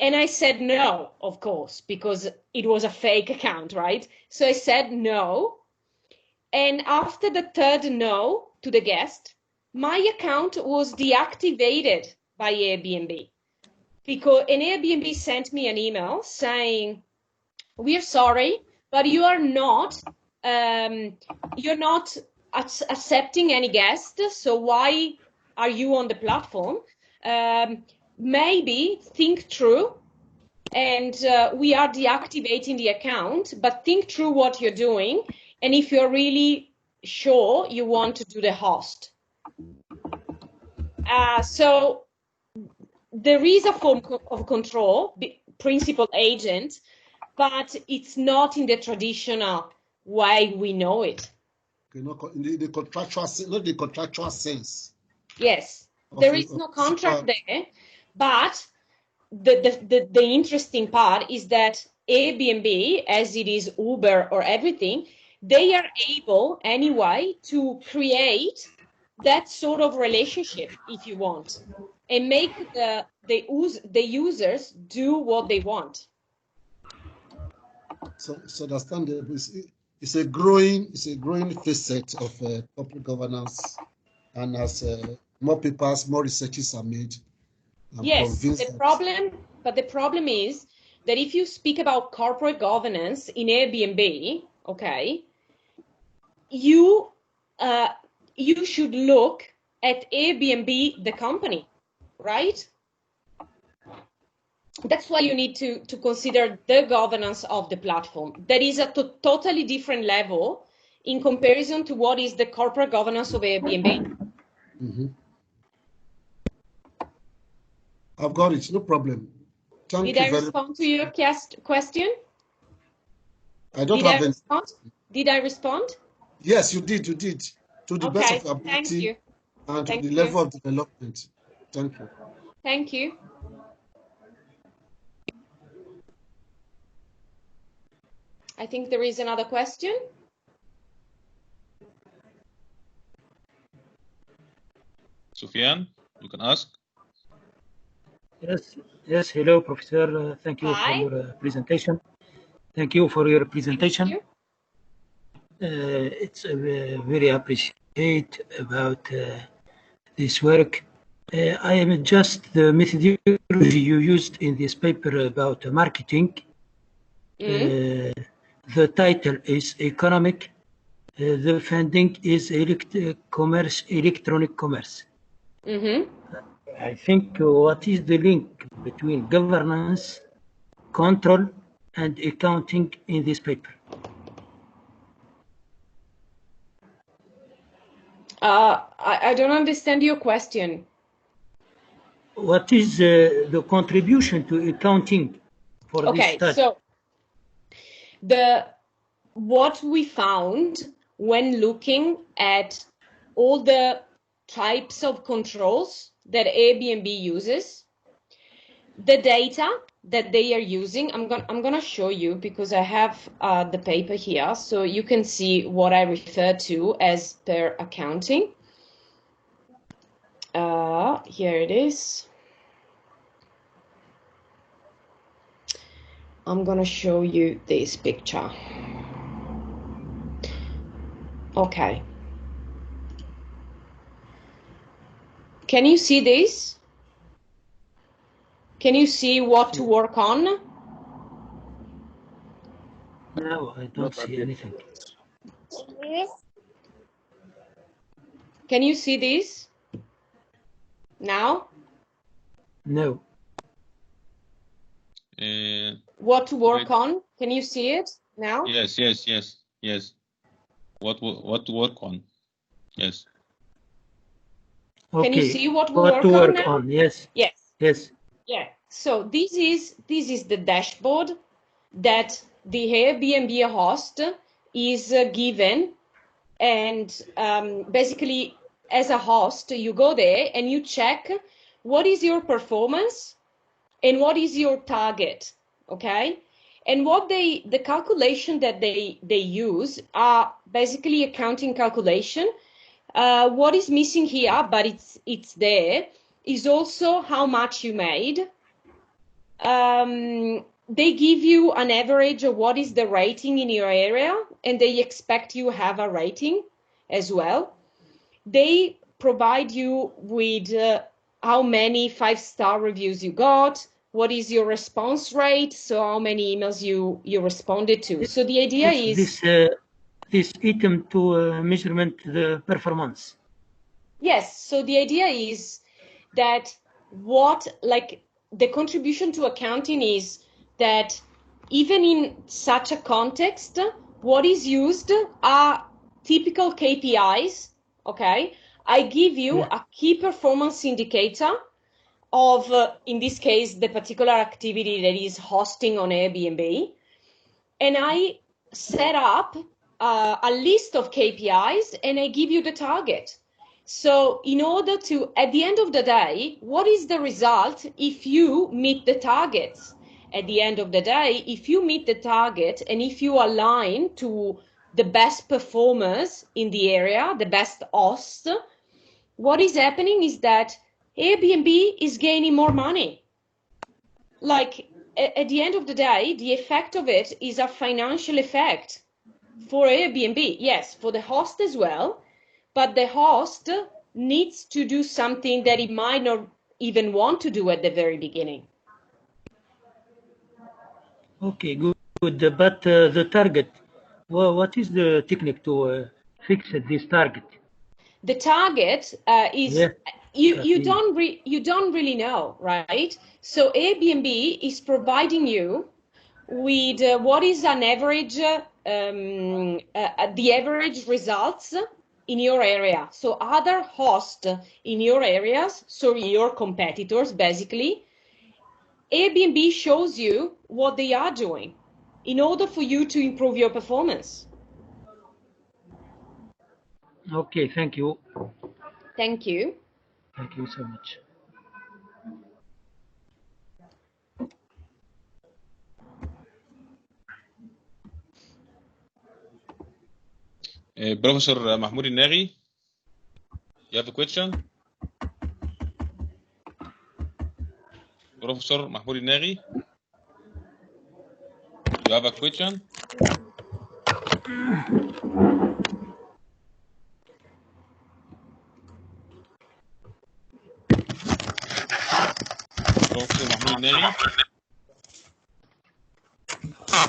S2: and I said no, of course, because it was a fake account, right? So I said no. And after the third no to the guest, my account was deactivated by Airbnb, because an Airbnb sent me an email saying, "We're sorry, but you're not accepting any guests. So why are you on the platform? Maybe think through, and we are deactivating the account. But think through what you're doing, and if you're really sure you want to do the host." So there is a form of control, principal agent, but it's not in the traditional way we know it.
S4: In the contractual, not the contractual sense.
S2: Yes, there is no contract there, but the interesting part is that Airbnb, as it is Uber or everything, they are able anyway to create that sort of relationship, if you want, and make the users do what they want.
S4: So understand it's a growing facet of corporate governance, and as more papers, more researches are made.
S2: Yes, the problem is that if you speak about corporate governance in Airbnb, okay, you should look at Airbnb, the company, right? That's why you need to consider the governance of the platform. That is a totally different level in comparison to what is the corporate governance of Airbnb.
S4: Mm-hmm. I've got it, no problem.
S2: Did I respond to your question?
S4: I don't have any.
S2: Did I respond?
S4: Yes, you did. To the best of your ability and to the level of development. Thank you.
S2: Thank you. I think there is another question.
S1: Sufyan, you can ask.
S5: Yes. Hello, Professor. Thank you for your presentation. Thank you for your presentation. It's very appreciate about this work. I am just the methodology you used in this paper about marketing. The title is economic. The funding is electronic commerce.
S2: Mm-hmm.
S5: I think what is the link between governance, control, and accounting in this paper?
S2: I don't understand your question.
S5: What is the contribution to accounting for this study?
S2: So what we found when looking at all the types of controls that Airbnb uses, the data that they are using, I'm gonna show you because I have the paper here, so you can see what I refer to as per accounting. Here it is. I'm gonna show you this picture. Okay. Can you see this? Can you see what to work on?
S5: No, I don't see anything.
S2: Can you see this now?
S5: No.
S2: What to work on? Can you see it now?
S1: Yes. What to work on? Yes.
S5: Okay.
S2: Can you see what we work on now?
S5: Yes.
S2: Yes. Yeah. So this is the dashboard that the Airbnb host is given And basically, as a host, you go there and you check what is your performance and what is your target, okay? And what the calculation that they use are basically accounting calculation. What is missing here, but it's there, is also how much you made. They give you an average of what is the rating in your area, and they expect you have a rating as well. They provide you with how many 5-star reviews you got, what is your response rate, so how many emails you responded to. So the idea is
S5: this item to measurement the performance.
S2: yes. So the idea is that the contribution to accounting is that even in such a context, what is used are typical KPIs. Okay, I give you a key performance indicator of, in this case, the particular activity that is hosting on Airbnb, and I set up a list of KPIs and I give you the target. So in order to, at the end of the day, what is the result if you meet the targets? At the end of the day, if you meet the target and if you align to the best performers in the area, the best hosts, what is happening is that Airbnb is gaining more money. Like, at the end of the day, the effect of it is a financial effect for Airbnb, yes, for the host as well, but the host needs to do something that he might not even want to do at the very beginning.
S5: Okay, good. But the target, well, what is the technique to fix this target?
S2: The target is you don't really know, right? So Airbnb is providing you with what is an average, the average results in your area. So other hosts in your areas, so your competitors, basically, Airbnb shows you what they are doing in order for you to improve your performance.
S5: Okay, thank you.
S2: Thank you.
S5: Thank you so much.
S1: Professor Mahmoud Naghi, you have a question? Professor Mahmoud Naghi, you have a question? Professor Mahmoud Naghi,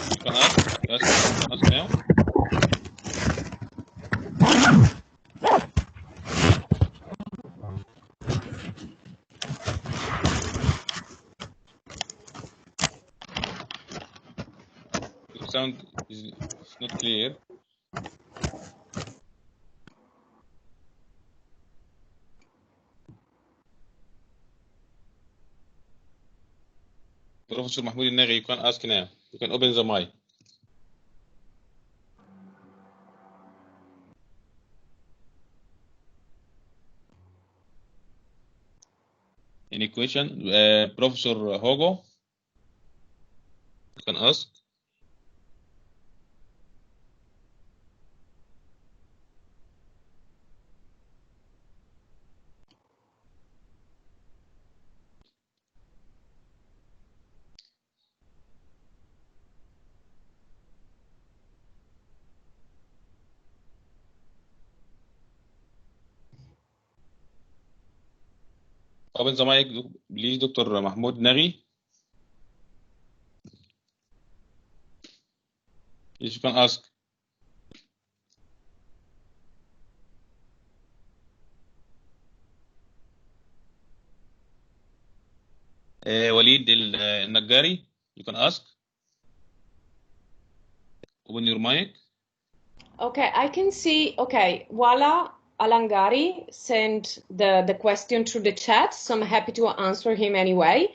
S1: you can ask. Yes, you can ask now. Your sound is not clear. Professor Mahmoud Naghi, you can ask now. You can open the mic. Any question? Professor Hogo, you can ask. Open the mic, please, Dr. Mahmoud Naghi. Yes, you can ask. Walid Al-Nagari, you can ask. Open your mic.
S2: Okay, I can see, okay, Wala Alangari sent the question through the chat, so I'm happy to answer him anyway.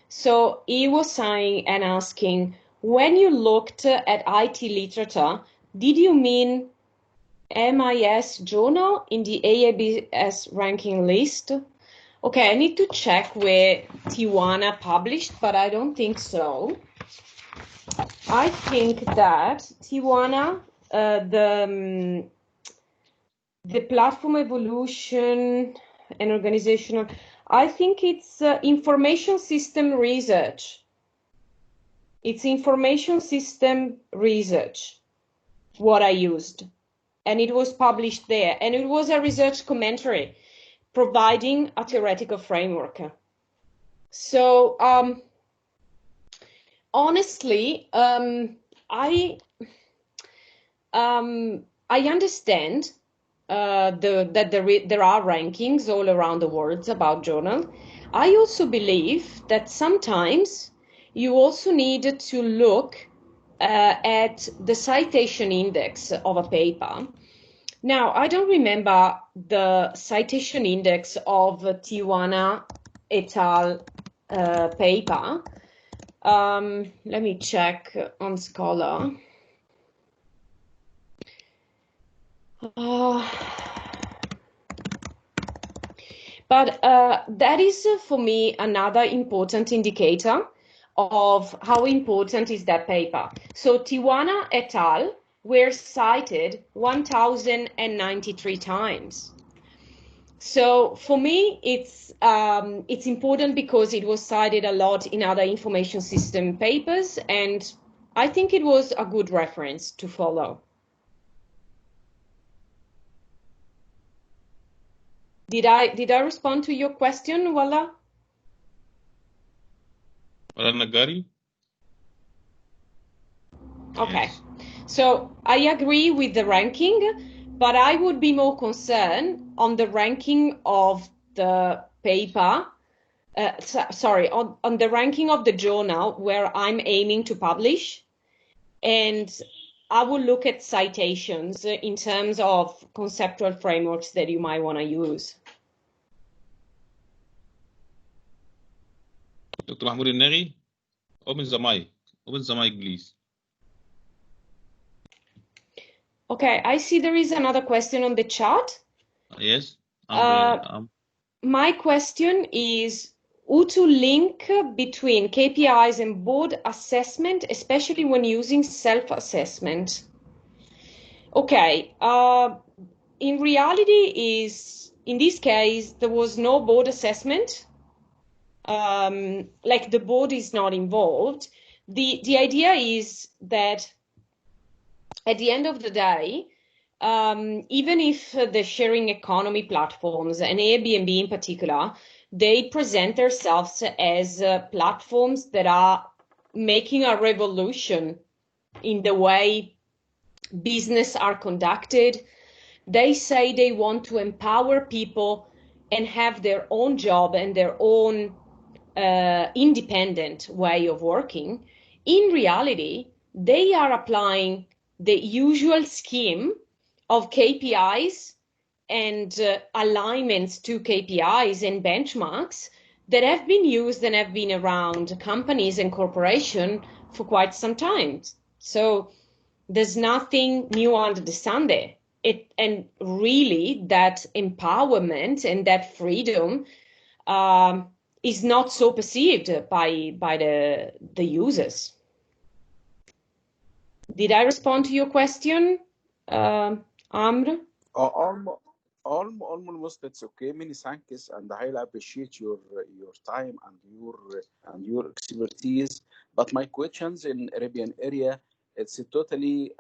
S2: So he was saying and asking, when you looked at IT literature, did you mean MIS journal in the AABS ranking list. Okay, I need to check where Tijuana published, but I don't think so. I think that Tijuana, the platform evolution and organizational, I think it's information system research. It's information system research, what I used. And it was published there. And it was a research commentary providing a theoretical framework. So, honestly, I understand that there are rankings all around the world about journal. I also believe that sometimes you also need to look at the citation index of a paper. Now, I don't remember the citation index of Tijuana et al. Paper. Let me check on Scholar. But that is for me another important indicator of how important is that paper. So Tijuana et al. Were cited 1,093 times. So for me, it's important because it was cited a lot in other information system papers, and I think it was a good reference to follow. Did I respond to your question, Wala?
S1: Wala Nagari?
S2: Okay.
S1: Yes.
S2: So I agree with the ranking, but I would be more concerned on the ranking of the paper, on the ranking of the journal where I'm aiming to publish. And I will look at citations in terms of conceptual frameworks that you might want to use.
S1: Dr. Mahmoud Al-Naghi, open the mic. Open the mic, please.
S2: Okay, I see there is another question on the chat.
S1: Yes.
S2: My question is how to link between KPIs and board assessment, especially when using self-assessment. Okay, in reality in this case, there was no board assessment. Like the board is not involved. The idea is that at the end of the day, even if the sharing economy platforms and Airbnb in particular, they present themselves as platforms that are making a revolution in the way business are conducted. They say they want to empower people and have their own job and their own independent way of working. In reality, they are applying the usual scheme of KPIs and alignments to KPIs and benchmarks that have been used and have been around companies and corporations for quite some time. So there's nothing new under the sun there. And really that empowerment and that freedom is not so perceived by the users. Did I respond to your question, Amr?
S6: Almost it's okay. Many thanks, and I highly appreciate your time and your expertise. But my questions in Arabian area, it's totally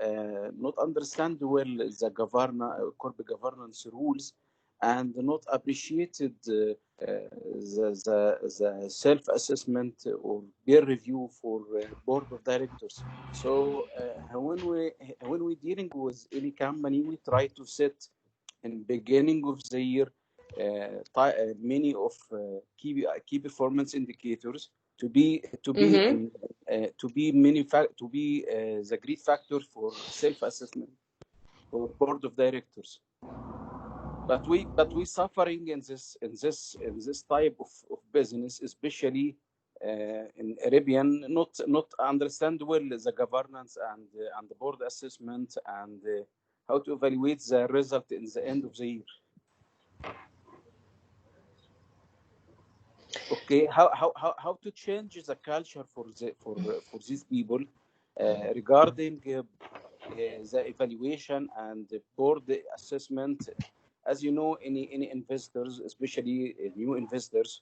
S6: not understand well the corporate governance rules, and not appreciated the self-assessment or peer review for board of directors. So when we dealing with any company, we try to set in beginning of the year many of key performance indicators to be the great factor for self-assessment for board of directors. But we suffering in this type of business, especially in Arabian, not understand well the governance and the board assessment and how to evaluate the result in the end of the year. Okay, how to change the culture for these people regarding the evaluation and the board assessment. As you know, any investors, especially new investors,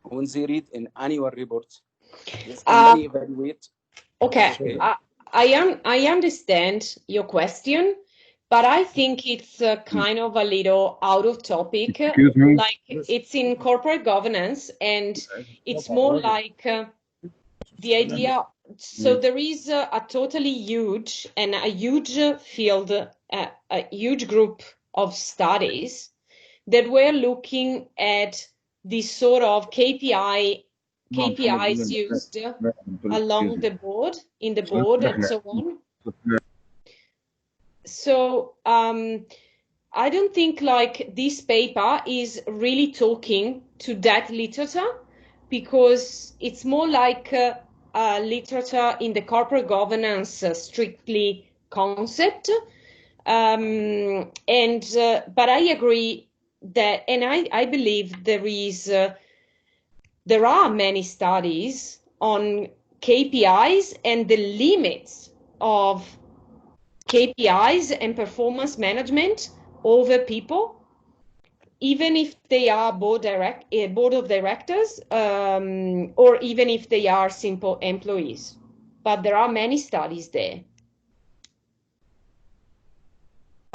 S6: when they read an annual report, this company evaluate.
S2: Okay, I understand your question, but I think it's kind of a little out of topic.
S7: Excuse me.
S2: Like it's in corporate governance, and it's more like the idea. So there is a totally huge and a huge field, a huge group of studies that were looking at this sort of KPIs used along the board, in the board, and so on. So I don't think like this paper is really talking to that literature, because it's more like literature in the corporate governance strictly concept. But I agree that, and I believe there are many studies on KPIs and the limits of KPIs and performance management over people, even if they are board of directors, or even if they are simple employees. But there are many studies there.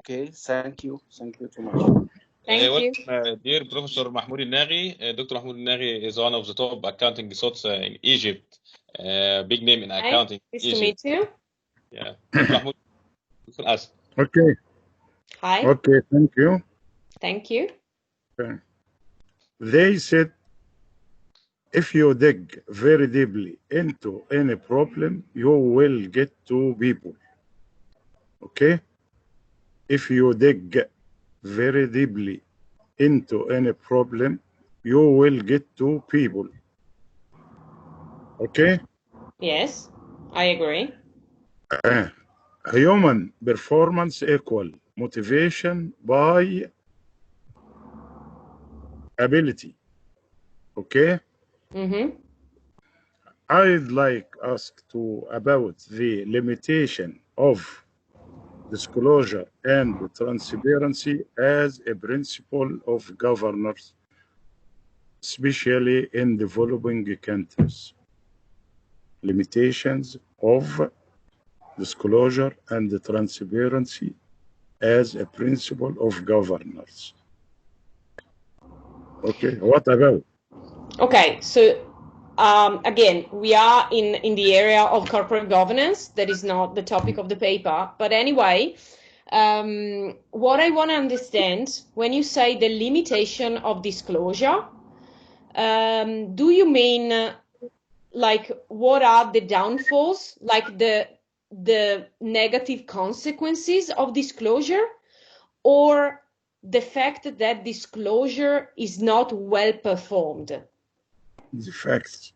S6: Okay, thank you too much.
S2: Thank you.
S1: Welcome, dear Professor Mahmoud Al-Naghi. Dr. Mahmoud Al-Naghi is one of the top accounting thoughts in Egypt. Big name in accounting.
S2: Nice to meet you.
S1: Yeah. Dr. Mahmoud, you can ask.
S7: Okay.
S2: Hi.
S7: Okay, thank you.
S2: Thank you.
S7: Okay. They said if you dig very deeply into any problem, you will get to people. Okay? If you dig very deeply into any problem, you will get to people. Okay?
S2: Yes, I agree.
S7: Human performance equal motivation by ability. Okay?
S2: Mm-hmm.
S7: I'd like ask to about the limitation of disclosure and transparency as a principle of governance, especially in developing countries. Limitations of disclosure and transparency as a principle of governance. Okay, what about?
S2: Okay, so again, we are in the area of corporate governance. That is not the topic of the paper. But anyway, what I want to understand, when you say the limitation of disclosure, do you mean like what are the downfalls, like the negative consequences of disclosure, or the fact that disclosure is not well performed?
S7: The facts.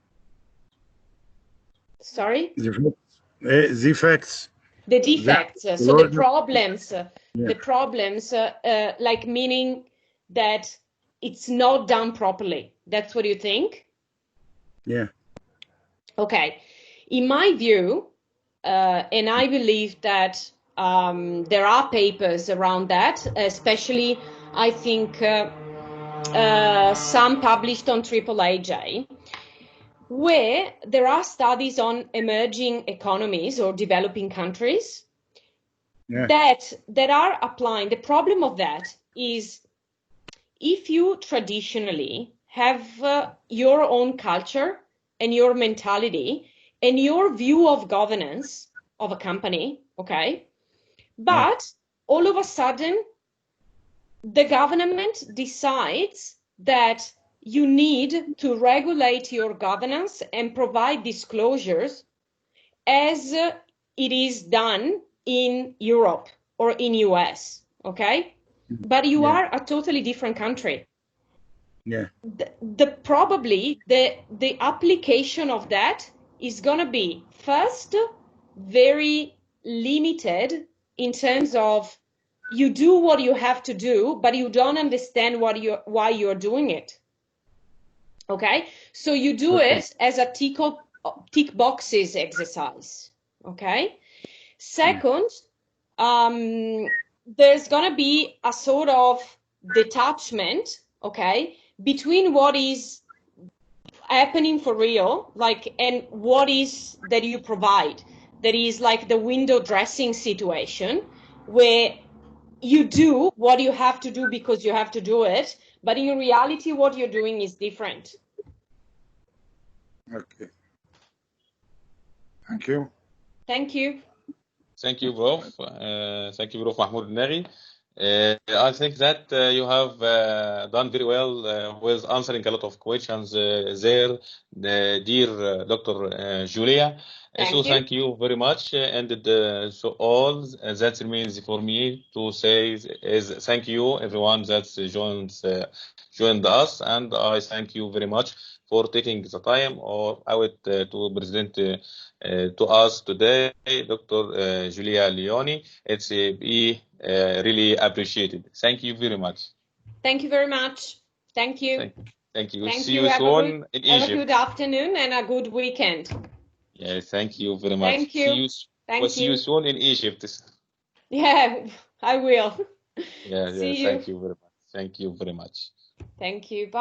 S2: Sorry?
S7: The facts.
S2: The defects, so the problems, the problems, like meaning that it's not done properly. That's what you think?
S7: Yeah.
S2: Okay. In my view, and I believe that there are papers around that, especially I think some published on AAAJ, where there are studies on emerging economies or developing countries that are applying. The problem of that is if you traditionally have your own culture and your mentality and your view of governance of a company, okay, but all of a sudden the government decides that you need to regulate your governance and provide disclosures as it is done in Europe or in US, okay? But you are a totally different country.
S7: Yeah.
S2: Probably the application of that is going to be first very limited in terms of you do what you have to do, but you don't understand why you're doing it. Okay, so you do it as a tick boxes exercise. Okay, second, there's gonna be a sort of detachment, okay, between what is happening for real, like, and what is that you provide. That is like the window dressing situation where you do what you have to do because you have to do it, but in reality, what you're doing is different.
S7: Okay. Thank you.
S2: Thank you.
S1: Thank you, Prof. Thank you, Prof. Mahmoud Naghi. I think that you have done very well with answering a lot of questions there, dear Dr. Giulia. Thank you very much. And so all that remains for me to say is thank you, everyone that joined us, and I thank you very much for taking the time or out to present to us today, Dr. Giulia Leoni. It's really appreciated. Thank you very much.
S2: Thank you very much. Thank you.
S1: Thank you.
S2: Thank
S1: See
S2: you.
S1: you
S2: Have
S1: soon in Egypt.
S2: Have a good afternoon and a good weekend.
S1: Yeah, thank you very much.
S2: Thank you.
S1: We'll see you soon in Egypt.
S2: Yeah, I will.
S1: Yeah,
S2: See you.
S1: thank you very much. Thank you very much.
S2: Thank you. Bye.